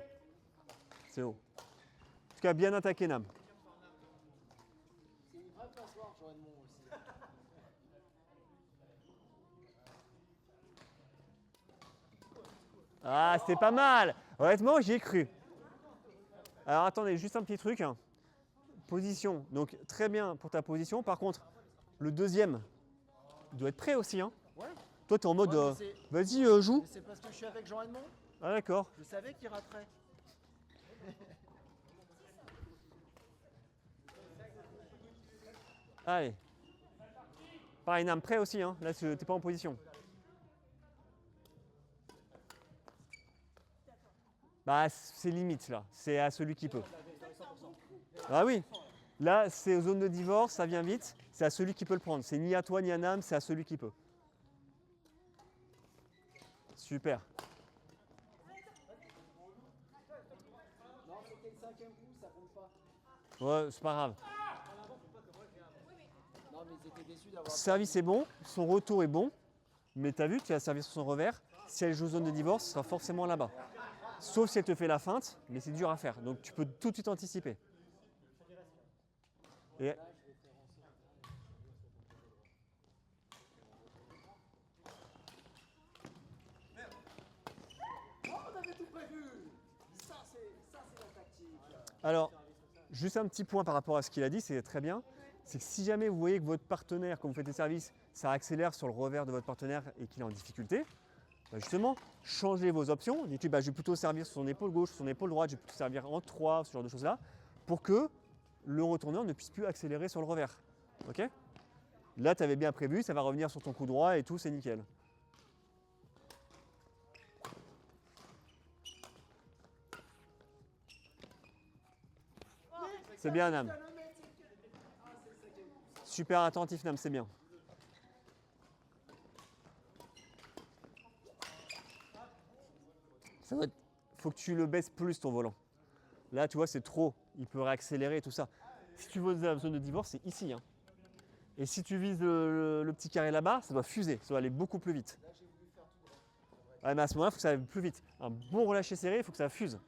C'est haut. En tout cas, bien attaqué, Nam. C'est une vraie passoire, Joannemont aussi. Ah, c'était pas mal. Honnêtement, j'y ai cru. Alors, attendez, juste un petit truc. Hein. Position. Donc, très bien pour ta position. Par contre, le deuxième doit être prêt aussi. Hein. Ouais. Toi, tu es en mode, Ouais, mais vas-y, joue. c'est parce que je suis avec Jean Edmond. Ah, d'accord. Je savais qu'il raterait. Allez. Pareil, Nam, prêt aussi. Hein. Là, tu n'es pas en position. Bah, c'est limite, là. C'est à celui qui peut. Ah oui. Là, c'est aux zones de divorce, ça vient vite. C'est à celui qui peut le prendre. C'est ni à toi, ni à Nam, c'est à celui qui peut. Super. Non, c'était le 5e coup, ça compte pas. Ouais, c'est pas grave. Non, mais ils étaient déçus d'avoir. Service est bon, son retour est bon. Mais tu as vu, tu as servi sur son revers. Si elle joue zone de divorce, ce sera forcément là-bas. Sauf si elle te fait la feinte, mais c'est dur à faire. Donc tu peux tout de suite anticiper. Et... Oh, on avait tout prévu. Ça, c'est la tactique. Alors, juste un petit point par rapport à ce qu'il a dit, c'est très bien. C'est que si jamais vous voyez que votre partenaire, quand vous faites des services, ça accélère sur le revers de votre partenaire et qu'il est en difficulté, bah justement, changez vos options. Dites-lui, bah, je vais plutôt servir sur son épaule gauche, sur son épaule droite, je vais plutôt servir en 3, ce genre de choses-là, pour que le retourneur ne puisse plus accélérer sur le revers. Ok? Là, tu avais bien prévu, ça va revenir sur ton coup droit et tout, c'est nickel. C'est bien, Nam. Super attentif, Nam, c'est bien. Faut que tu le baisses plus, ton volant. Là, tu vois, c'est trop. Il peut réaccélérer et tout ça. Si tu veux la zone de divorce, c'est ici. Hein. Et si tu vises le petit carré là-bas, ça doit fuser. Ça doit aller beaucoup plus vite. Ouais, mais à ce moment-là, il faut que ça aille plus vite. Un bon relâché serré, il faut que ça fuse.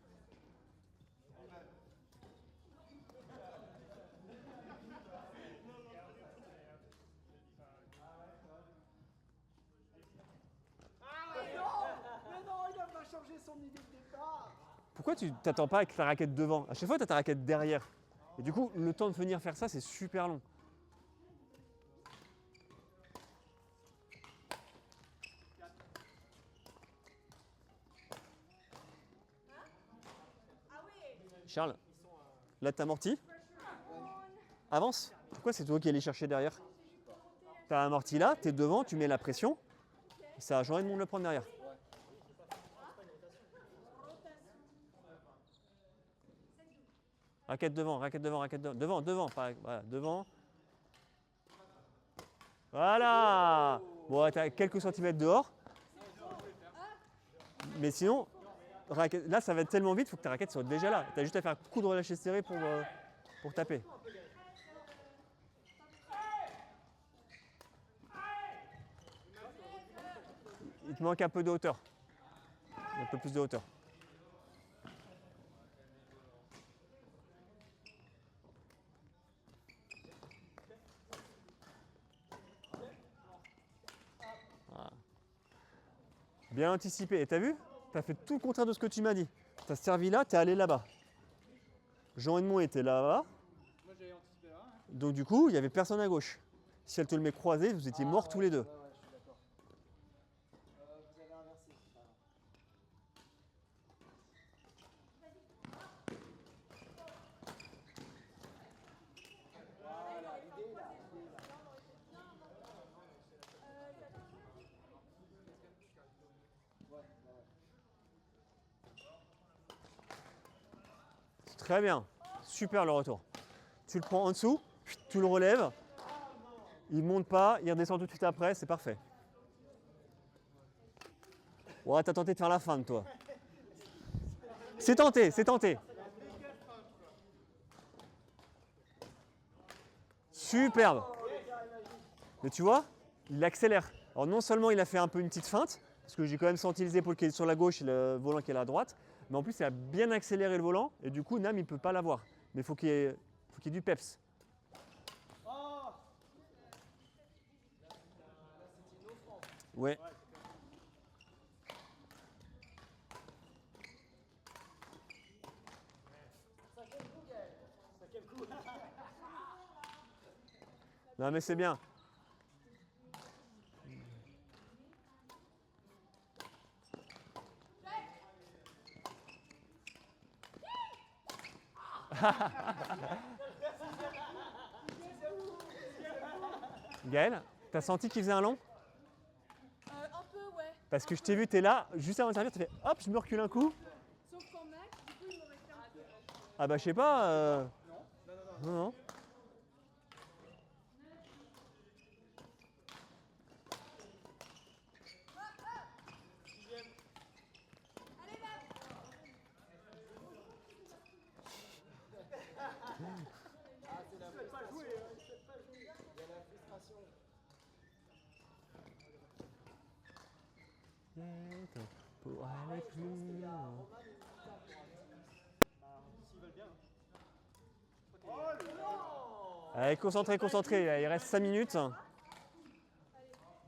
Pourquoi tu t'attends pas avec ta raquette devant? À chaque fois, tu as ta raquette derrière. Et du coup, le temps de venir faire ça, c'est super long. Charles, là, tu amorti. Avance. Pourquoi c'est toi qui allais chercher derrière? Tu as amorti là, tu es devant, tu mets la pression. Ça a changé de monde le prendre derrière. Raquette devant, raquette devant, raquette devant. Devant, devant, voilà, devant. Voilà. Bon, tu as quelques centimètres dehors. Mais sinon, là, ça va être tellement vite, il faut que ta raquette soit déjà là. Tu as juste à faire un coup de relâché serré pour taper. Il te manque un peu de hauteur. Un peu plus de hauteur. Voilà. Bien anticipé. Et t'as vu? T'as fait tout le contraire de ce que tu m'as dit. T'as servi là, t'es allé là-bas. Jean Edmond était là-bas. Moi j'avais anticipé là. Hein. Donc du coup, il n'y avait personne à gauche. Si elle te le met croisé, vous étiez morts tous les deux. Ouais, je suis d'accord. Vous avez inversé. Voilà, l'idée là. Très bien. Super le retour. Tu le prends en dessous, tu le relèves. Il ne monte pas, il redescend tout de suite après, c'est parfait. Ouais, t'as tenté de faire la feinte, toi. C'est tenté, c'est tenté. Superbe. Mais tu vois, il accélère. Alors non seulement il a fait un peu une petite feinte, parce que j'ai quand même senti les épaules qui sont sur la gauche et le volant qui est à la droite, mais en plus il a bien accéléré le volant, et du coup Nam il ne peut pas l'avoir. Mais il faut qu'il y ait du peps. Ouais. Non mais c'est bien. Gaël, t'as senti qu'il faisait un long? Un peu, ouais. Parce que je t'ai vu, t'es là, juste avant de servir, tu fais hop, je me recule un coup. Sauf qu'en max, du coup, il m'aurait fait un peu. Ah bah je sais pas. Non, non. Allez, va. Ah, c'est la frustration. Il y a la frustration. Pour aller plus loin. Allez, concentré, concentré. Il reste 5 minutes.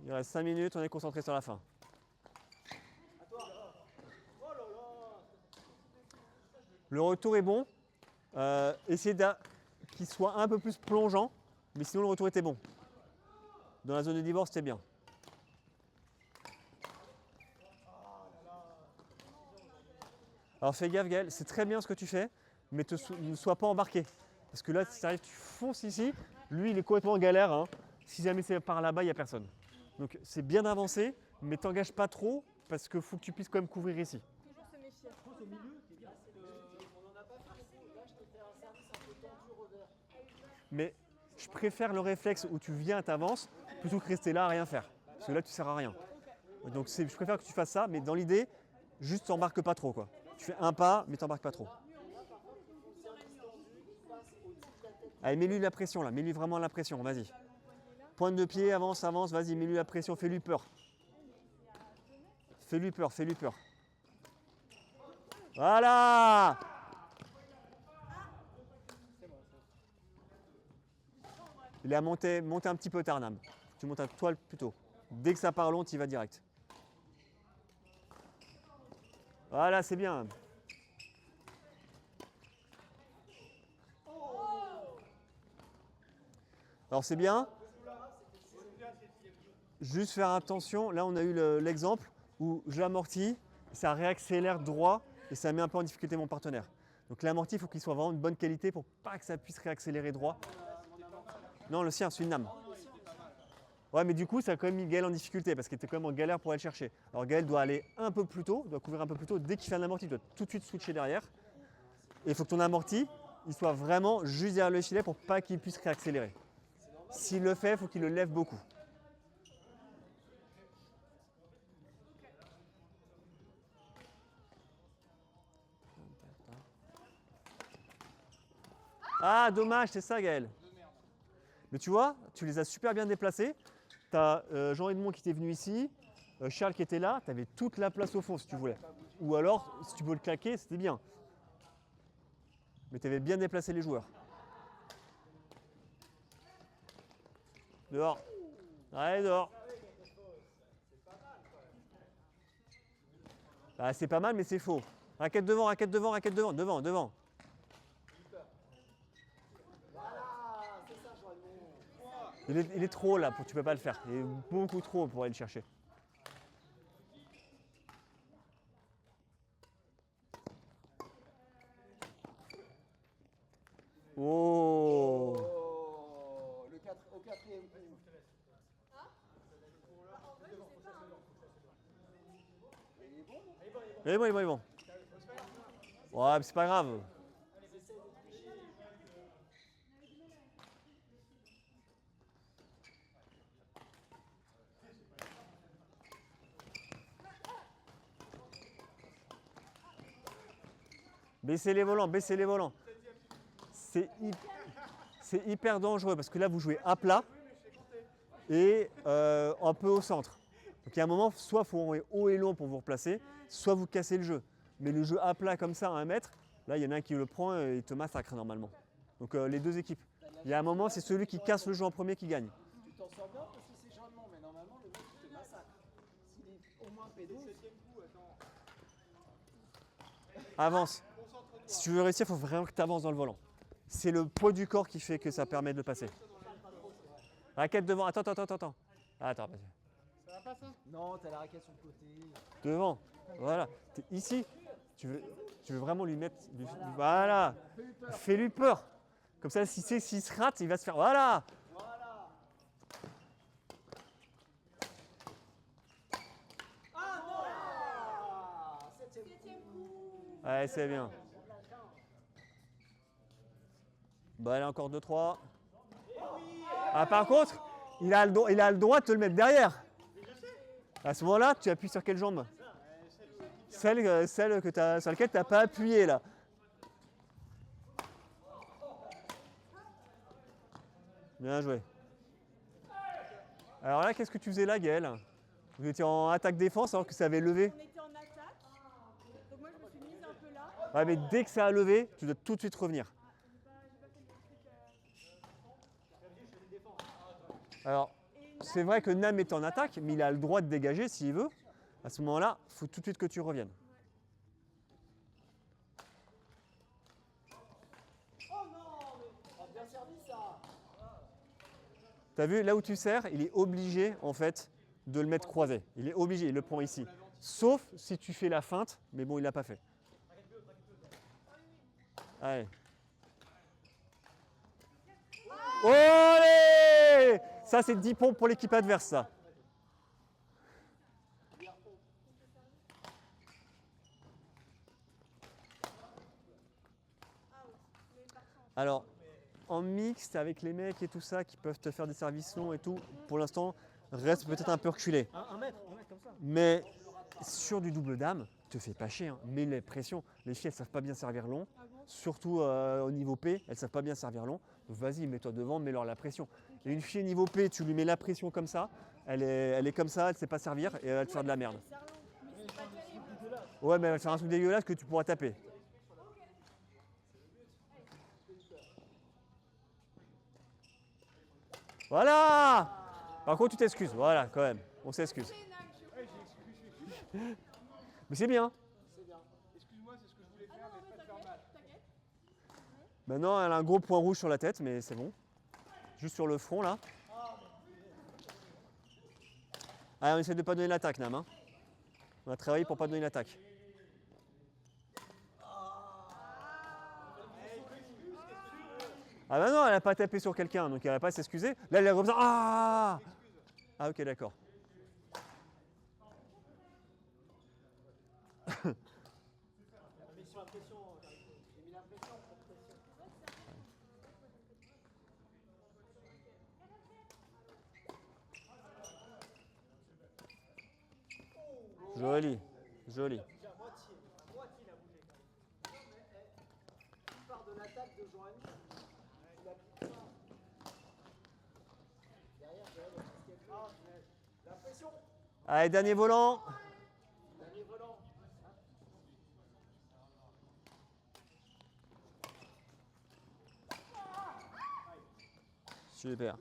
Il reste 5 minutes, on est concentré sur la fin. Le retour est bon. Essayez qu'il soit un peu plus plongeant, mais sinon le retour était bon. Dans la zone de divorce, c'était bien. Alors fais gaffe Gaël, c'est très bien ce que tu fais, mais ne sois pas embarqué. Parce que là, si tu arrives, tu fonces ici, lui il est complètement en galère. Hein. Si jamais c'est par là-bas, il n'y a personne. Donc c'est bien d'avancer, mais t'engage pas trop, parce qu'il faut que tu puisses quand même couvrir ici. Toujours se méfier. On n'en a pas fait beaucoup. Là, je t'ai fait un service un peu tendu Mais je préfère le réflexe où tu viens, t'avances, plutôt que rester là à rien faire. Parce que là, tu ne sers à rien. Donc je préfère que tu fasses ça, mais dans l'idée, juste t'embarques pas trop, quoi. Tu fais un pas, mais t'embarques pas trop. Allez, mets-lui la pression là, mets-lui vraiment la pression, vas-y. Pointe de pied, avance, avance, vas-y, mets-lui la pression, fais-lui peur. Fais-lui peur, fais-lui peur. Voilà! Il a monté un petit peu tard, Nam. Tu montes à toi plus tôt. Dès que ça part long, tu y vas direct. Voilà, c'est bien. Alors c'est bien. Juste faire attention, là on a eu l'exemple où j'amortis, ça réaccélère droit et ça met un peu en difficulté mon partenaire. Donc l'amorti, il faut qu'il soit vraiment de bonne qualité pour pas que ça puisse réaccélérer droit. Non, le sien, c'est une Nam. Ouais, mais du coup, ça a quand même mis Gaël en difficulté parce qu'il était quand même en galère pour aller le chercher. Alors Gaël doit aller un peu plus tôt, doit couvrir un peu plus tôt. Dès qu'il fait un amorti, il doit tout de suite switcher derrière. Et il faut que ton amorti, il soit vraiment juste derrière le filet pour pas qu'il puisse réaccélérer. S'il le fait, il faut qu'il le lève beaucoup. Ah, dommage, c'est ça, Gaël. Mais tu vois, tu les as super bien déplacés. Tu as Jean-Edmond qui était venu ici, Charles qui était là. Tu avais toute la place au fond si tu voulais. Ou alors, si tu veux le claquer, c'était bien. Mais tu avais bien déplacé les joueurs. Dehors. Allez, dehors. Ah, c'est pas mal, mais c'est faux. Raquette devant, raquette devant, raquette devant. Devant, devant. Il est trop là, tu peux pas le faire. Il est beaucoup trop pour aller le chercher. Oh! Au quatrième coup. Il est bon, il est bon, il est bon. Ouais, mais c'est pas grave. Baissez les volants, baissez les volants. C'est hyper dangereux parce que là, vous jouez à plat et un peu au centre. Donc il y a un moment, soit il faut haut et long pour vous replacer, soit vous cassez le jeu. Mais le jeu à plat comme ça, à 1 mètre, là, il y en a un qui le prend et il te massacre normalement. Donc les deux équipes. Il y a un moment, c'est celui qui casse le jeu en premier qui gagne. Tu t'en sors bien parce que c'est Jean-Edmond, mais normalement, le mec, il te massacre. S'il est au moins pédo. Avance. Si tu veux réussir, il faut vraiment que tu avances dans le volant. C'est le poids du corps qui fait que ça permet de le passer. Raquette devant. Attends. Attends, vas-y. Ça va pas ça? Non, t'as la raquette sur le côté. Devant. Voilà. T'es ici. Tu veux vraiment lui mettre. Voilà. Fais-lui peur. Comme ça, s'il se rate, il va se faire. Voilà. Ah non! Septième coup. Ouais, c'est bien. Bah, allez, encore 2-3. Ah, par contre, il a le droit de te le mettre derrière. À ce moment-là, tu appuies sur quelle jambe? Celle sur laquelle tu n'as pas appuyé, là. Bien joué. Alors là, qu'est-ce que tu faisais là, Gaël? Vous étiez en attaque-défense alors que ça avait levé? On était en attaque. Donc moi, je me suis mise un peu là. Ouais, mais dès que ça a levé, tu dois tout de suite revenir. Alors, c'est vrai que Nam est en attaque, mais il a le droit de dégager s'il veut. À ce moment-là, il faut tout de suite que tu reviennes. Tu as vu, là où tu sers, il est obligé en fait de le mettre croisé. Il est obligé, il le prend ici. Sauf si tu fais la feinte, mais bon, il l'a pas fait. Allez. Olé! Ça, c'est 10 pompes pour l'équipe adverse, ça. Alors, en mixte avec les mecs et tout ça qui peuvent te faire des services longs et tout, pour l'instant, reste peut-être un peu reculé. Un mètre comme ça. Mais sur du double dame, te fais pas chier, hein. Mets les pressions. Les filles, elles savent pas bien servir long, surtout au niveau P, elles savent pas bien servir long. Donc vas-y, mets-toi devant, mets-leur la pression. Et une fille niveau P, tu lui mets la pression comme ça, elle est comme ça, elle sait pas servir et elle va te faire de la merde. Ouais, mais elle va te faire un truc dégueulasse que tu pourras taper. Voilà! Par contre, tu t'excuses. Voilà, quand même. On s'excuse. Mais c'est bien. Excuse-moi, c'est ce que je voulais faire, mais pas te faire mal. Maintenant, elle a un gros point rouge sur la tête, mais c'est bon. Juste sur le front, là. Allez, on essaie de ne pas donner l'attaque, Nam, hein. On a travaillé pour pas donner l'attaque. Ah bah non, elle n'a pas tapé sur quelqu'un, donc elle va pas s'excuser. Là, elle est comme ça. Ah! Ah ok, d'accord. Joli, joli. Allez, dernier volant. Super.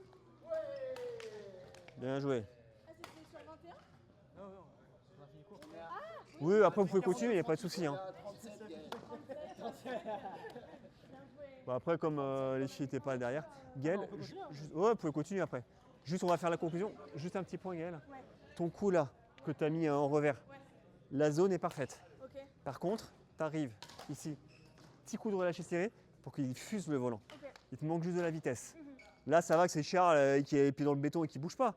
Bien joué. Ah, c'était sur 21? Non, on a fini court. Oui, après vous pouvez continuer, il n'y a pas de souci, hein. Bon, après, comme les filles n'étaient pas derrière, Gaël, ouais, vous pouvez continuer après. Juste, on va faire la conclusion. Juste un petit point, Gaël. Ouais. Ton coup là, que tu as mis en revers, Ouais. la zone est parfaite. Ok. Par contre, tu arrives ici, petit coup de relâché serré pour qu'il fuse le volant. Ok. Il te manque juste de la vitesse. Là, ça va que c'est Charles qui est les pieds dans le béton et qui bouge pas.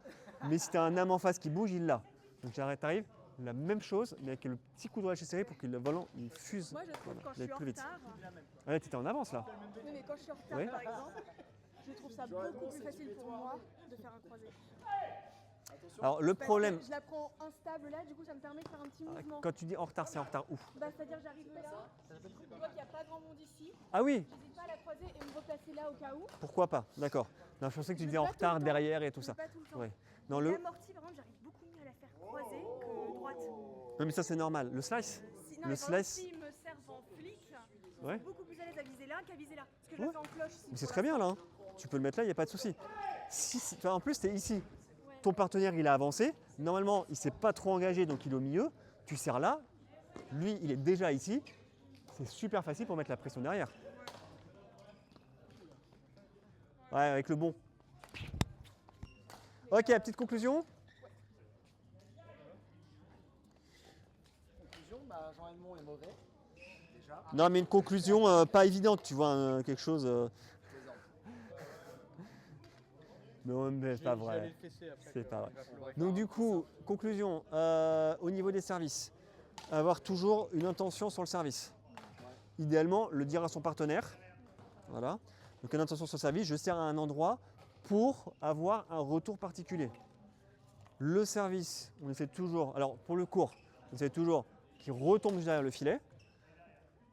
Mais si tu as un âme en face qui bouge, il l'a. Donc tu arrives, la même chose, mais avec le petit coup de relâché serré pour que le volant il fuse. Moi, je trouve quand je d'aller suis en plus vite. retard, Ah, là, tu étais en avance là. oui, mais quand je suis en retard, Oui. par exemple, je trouve ça beaucoup plus facile pour moi de faire un croisé. Alors le Parce problème, que je la prends instable là, du coup, ça me permet de faire un petit mouvement. quand tu dis en retard, c'est en retard où? Bah, c'est-à-dire, j'arrive là, je vois qu'il n'y a pas grand monde ici, Ah oui, j'hésite pas à la croiser et me replacer là au cas où. pourquoi pas, d'accord. Non, je pensais que tu Mais disais en pas tout le retard temps. derrière et tout Mais ça. pas tout le temps. Ouais. Non, le... L'amorti, par exemple, j'arrive beaucoup mieux à la faire croiser que droite. non, mais ça c'est normal. Le slice, Si, Le non, mais par exemple, slice. s'ils me servent en flic, je Ouais. suis beaucoup plus à l'aise à viser là qu'à viser là. Parce que je Ouais. le fais en cloche. mais c'est très bien là, hein. Tu peux le mettre là, il n'y a pas de souci. Enfin, en plus, tu es ici. Ton partenaire, il a avancé. Normalement, il ne s'est pas trop engagé, donc il est au milieu. Tu serres là. Lui, il est déjà ici. C'est super facile pour mettre la pression derrière. Ouais, avec le bon. Ok, petite conclusion. Conclusion, bah, Jean Edmond est mauvais. Déjà. Non, mais une conclusion pas évidente, tu vois, quelque chose. Mais c'est pas vrai. C'est pas vrai. Donc du coup, conclusion, au niveau des services, avoir toujours une intention sur le service. Idéalement, le dire à son partenaire. Voilà. Donc une intention sur le service, je sers à un endroit pour avoir un retour particulier. Le service, on essaie toujours, alors pour le court, on essaie toujours qu'il retombe juste derrière le filet,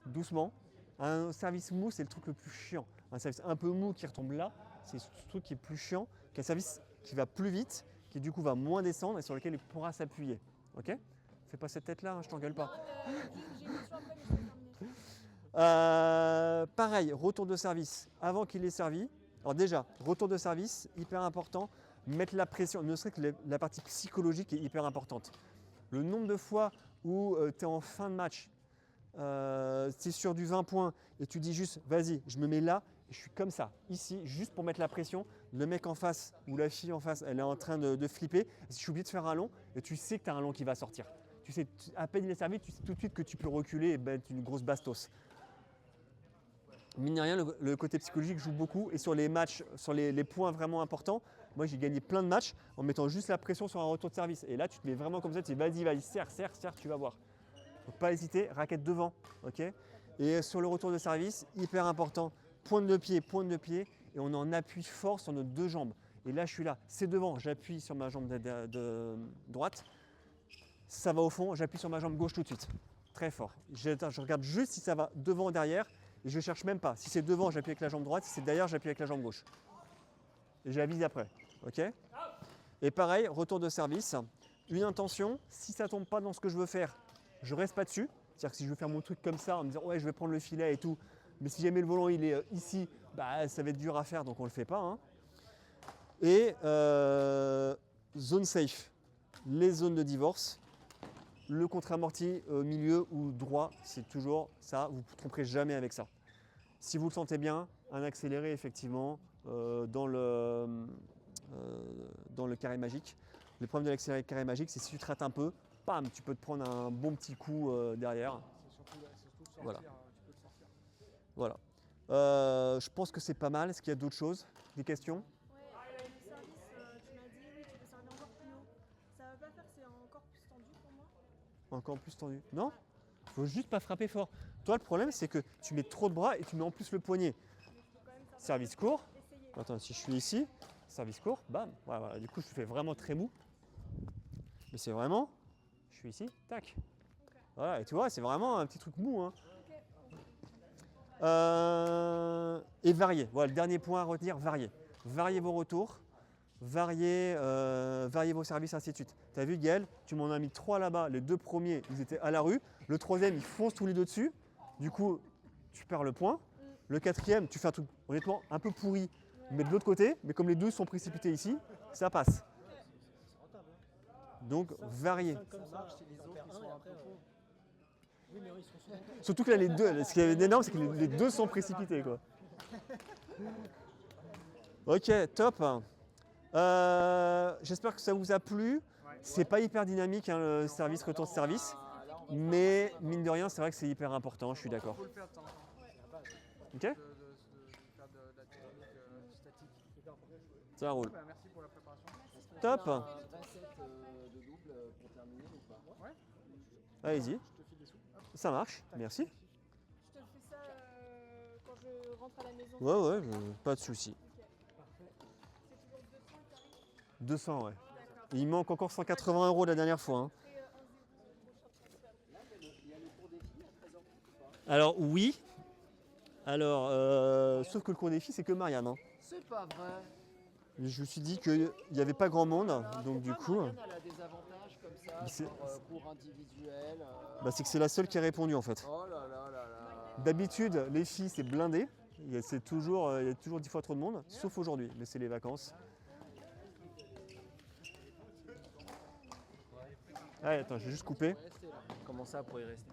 doucement. Un service mou, c'est le truc le plus chiant. Un service un peu mou qui retombe là, c'est ce truc qui est plus chiant qu'un service qui va plus vite, qui du coup va moins descendre et sur lequel il pourra s'appuyer. Ok? Fais pas cette tête-là, hein, je t'engueule pas. J'ai une question après, mais je vais terminer. Pareil, retour de service avant qu'il ait servi. Alors déjà, retour de service, hyper important. Mettre la pression, ne serait que la partie psychologique est hyper importante. Le nombre de fois où tu es en fin de match, tu es sur du 20 points et tu dis juste vas-y, je me mets là, et je suis comme ça, ici, juste pour mettre la pression. Le mec en face ou la fille en face, elle est en train de flipper. Et si je suis obligé de faire un long, et tu sais que tu as un long qui va sortir. Tu sais, à peine il est servi, tu sais tout de suite que tu peux reculer et mettre une grosse bastos. Mine de rien, le côté psychologique joue beaucoup. Et sur les matchs, sur les points vraiment importants, moi j'ai gagné plein de matchs en mettant juste la pression sur un retour de service. Et là, tu te mets vraiment comme ça, tu dis vas-y, serre, tu vas voir. Donc pas hésiter, raquette devant, ok. Et sur le retour de service, hyper important, pointe de pied, et on est en appui fort sur nos deux jambes. Et là, je suis là, c'est devant, j'appuie sur ma jambe de droite, ça va au fond, j'appuie sur ma jambe gauche tout de suite, très fort. Je regarde juste si ça va devant ou derrière, et je ne cherche même pas. Si c'est devant, j'appuie avec la jambe droite, si c'est derrière, j'appuie avec la jambe gauche. Et j'avise après, ok? Et pareil, retour de service, une intention, si ça ne tombe pas dans ce que je veux faire, je ne reste pas dessus. C'est-à-dire que si je veux faire mon truc comme ça, en me disant ouais je vais prendre le filet et tout, mais si jamais le volant il est ici, bah, ça va être dur à faire donc on ne le fait pas. Hein. Et zone safe, les zones de divorce, le contre-amorti milieu ou droit, c'est toujours ça, vous ne vous tromperez jamais avec ça. Si vous le sentez bien, un accéléré effectivement dans le carré magique. Le problème de l'accéléré carré magique, c'est si tu te rates un peu, bam, tu peux te prendre un bon petit coup derrière. C'est surtout sortir, Voilà. tu peux le sortir. Voilà. Je pense que c'est pas mal. Est-ce qu'il y a d'autres choses? Des questions? Ouais, le service, tu m'as dit oui, tu peux servir encore plus haut. Ça va pas faire que c'est encore plus tendu pour moi? Encore plus tendu? Non? Faut juste pas frapper fort. Toi, le problème, c'est que tu mets trop de bras et tu mets en plus le poignet. Mais il faut quand même savoir Service court. essayer. Attends, si je suis ici, service court, bam. Voilà. Du coup, je fais vraiment très mou. Mais c'est vraiment, je suis ici, tac. Voilà, et tu vois, c'est vraiment un petit truc mou. Hein. Et varier. Voilà, le dernier point à retenir, varier. Variez vos retours, variez vos services, ainsi de suite. Tu as vu, Gaël, tu m'en as mis 3 là-bas. Les 2 premiers, ils étaient à la rue. Le 3e, ils foncent tous les 2 dessus. Du coup, tu perds le point. Le 4e, tu fais un truc, honnêtement, un peu pourri, mais de l'autre côté. Mais comme les 2 sont précipités ici, ça passe. Donc, variez. Ça marche si les autres ils sont un peu cons. Oui, mais ils sont souvent. Surtout que là, les deux, ce qui est énorme, c'est que les 2 sont précipités, quoi. Ok, top. J'espère que ça vous a plu. C'est pas hyper dynamique, hein, le service, retour de service. Mais mine de rien, c'est vrai que c'est hyper important, je suis d'accord. Il faut le faire de temps en temps. Ok? De faire de la technique statique. Ça roule. Bah, merci pour la préparation. Top. Un vrai set de double pour terminer ou pas? Allez-y. Ça marche, merci. Je te fais ça quand je rentre à la maison. Ouais, pas de souci. Ok. C'est toujours 200 que t'arrives? 200, ouais. D'accord. Il manque encore 180 € la dernière fois. Hein. Après 1-0 prochain transfert. Là, il y a le cours défi à 13h ou pas? Alors, oui. Alors, sauf que le cours défi, c'est que Marianne. Hein. C'est pas vrai. Je me suis dit qu'il n'y avait pas grand monde, donc du coup, Marianne, elle a des avantages comme ça, Mais c'est- genre cours individuel. c'est que c'est la seule qui a répondu en fait. Oh là là là là. D'habitude, les filles, c'est blindé. Il y a toujours 10 fois trop de monde, sauf aujourd'hui, mais c'est les vacances. Allez, attends, je vais juste couper. Restez là. Comment ça pour y rester?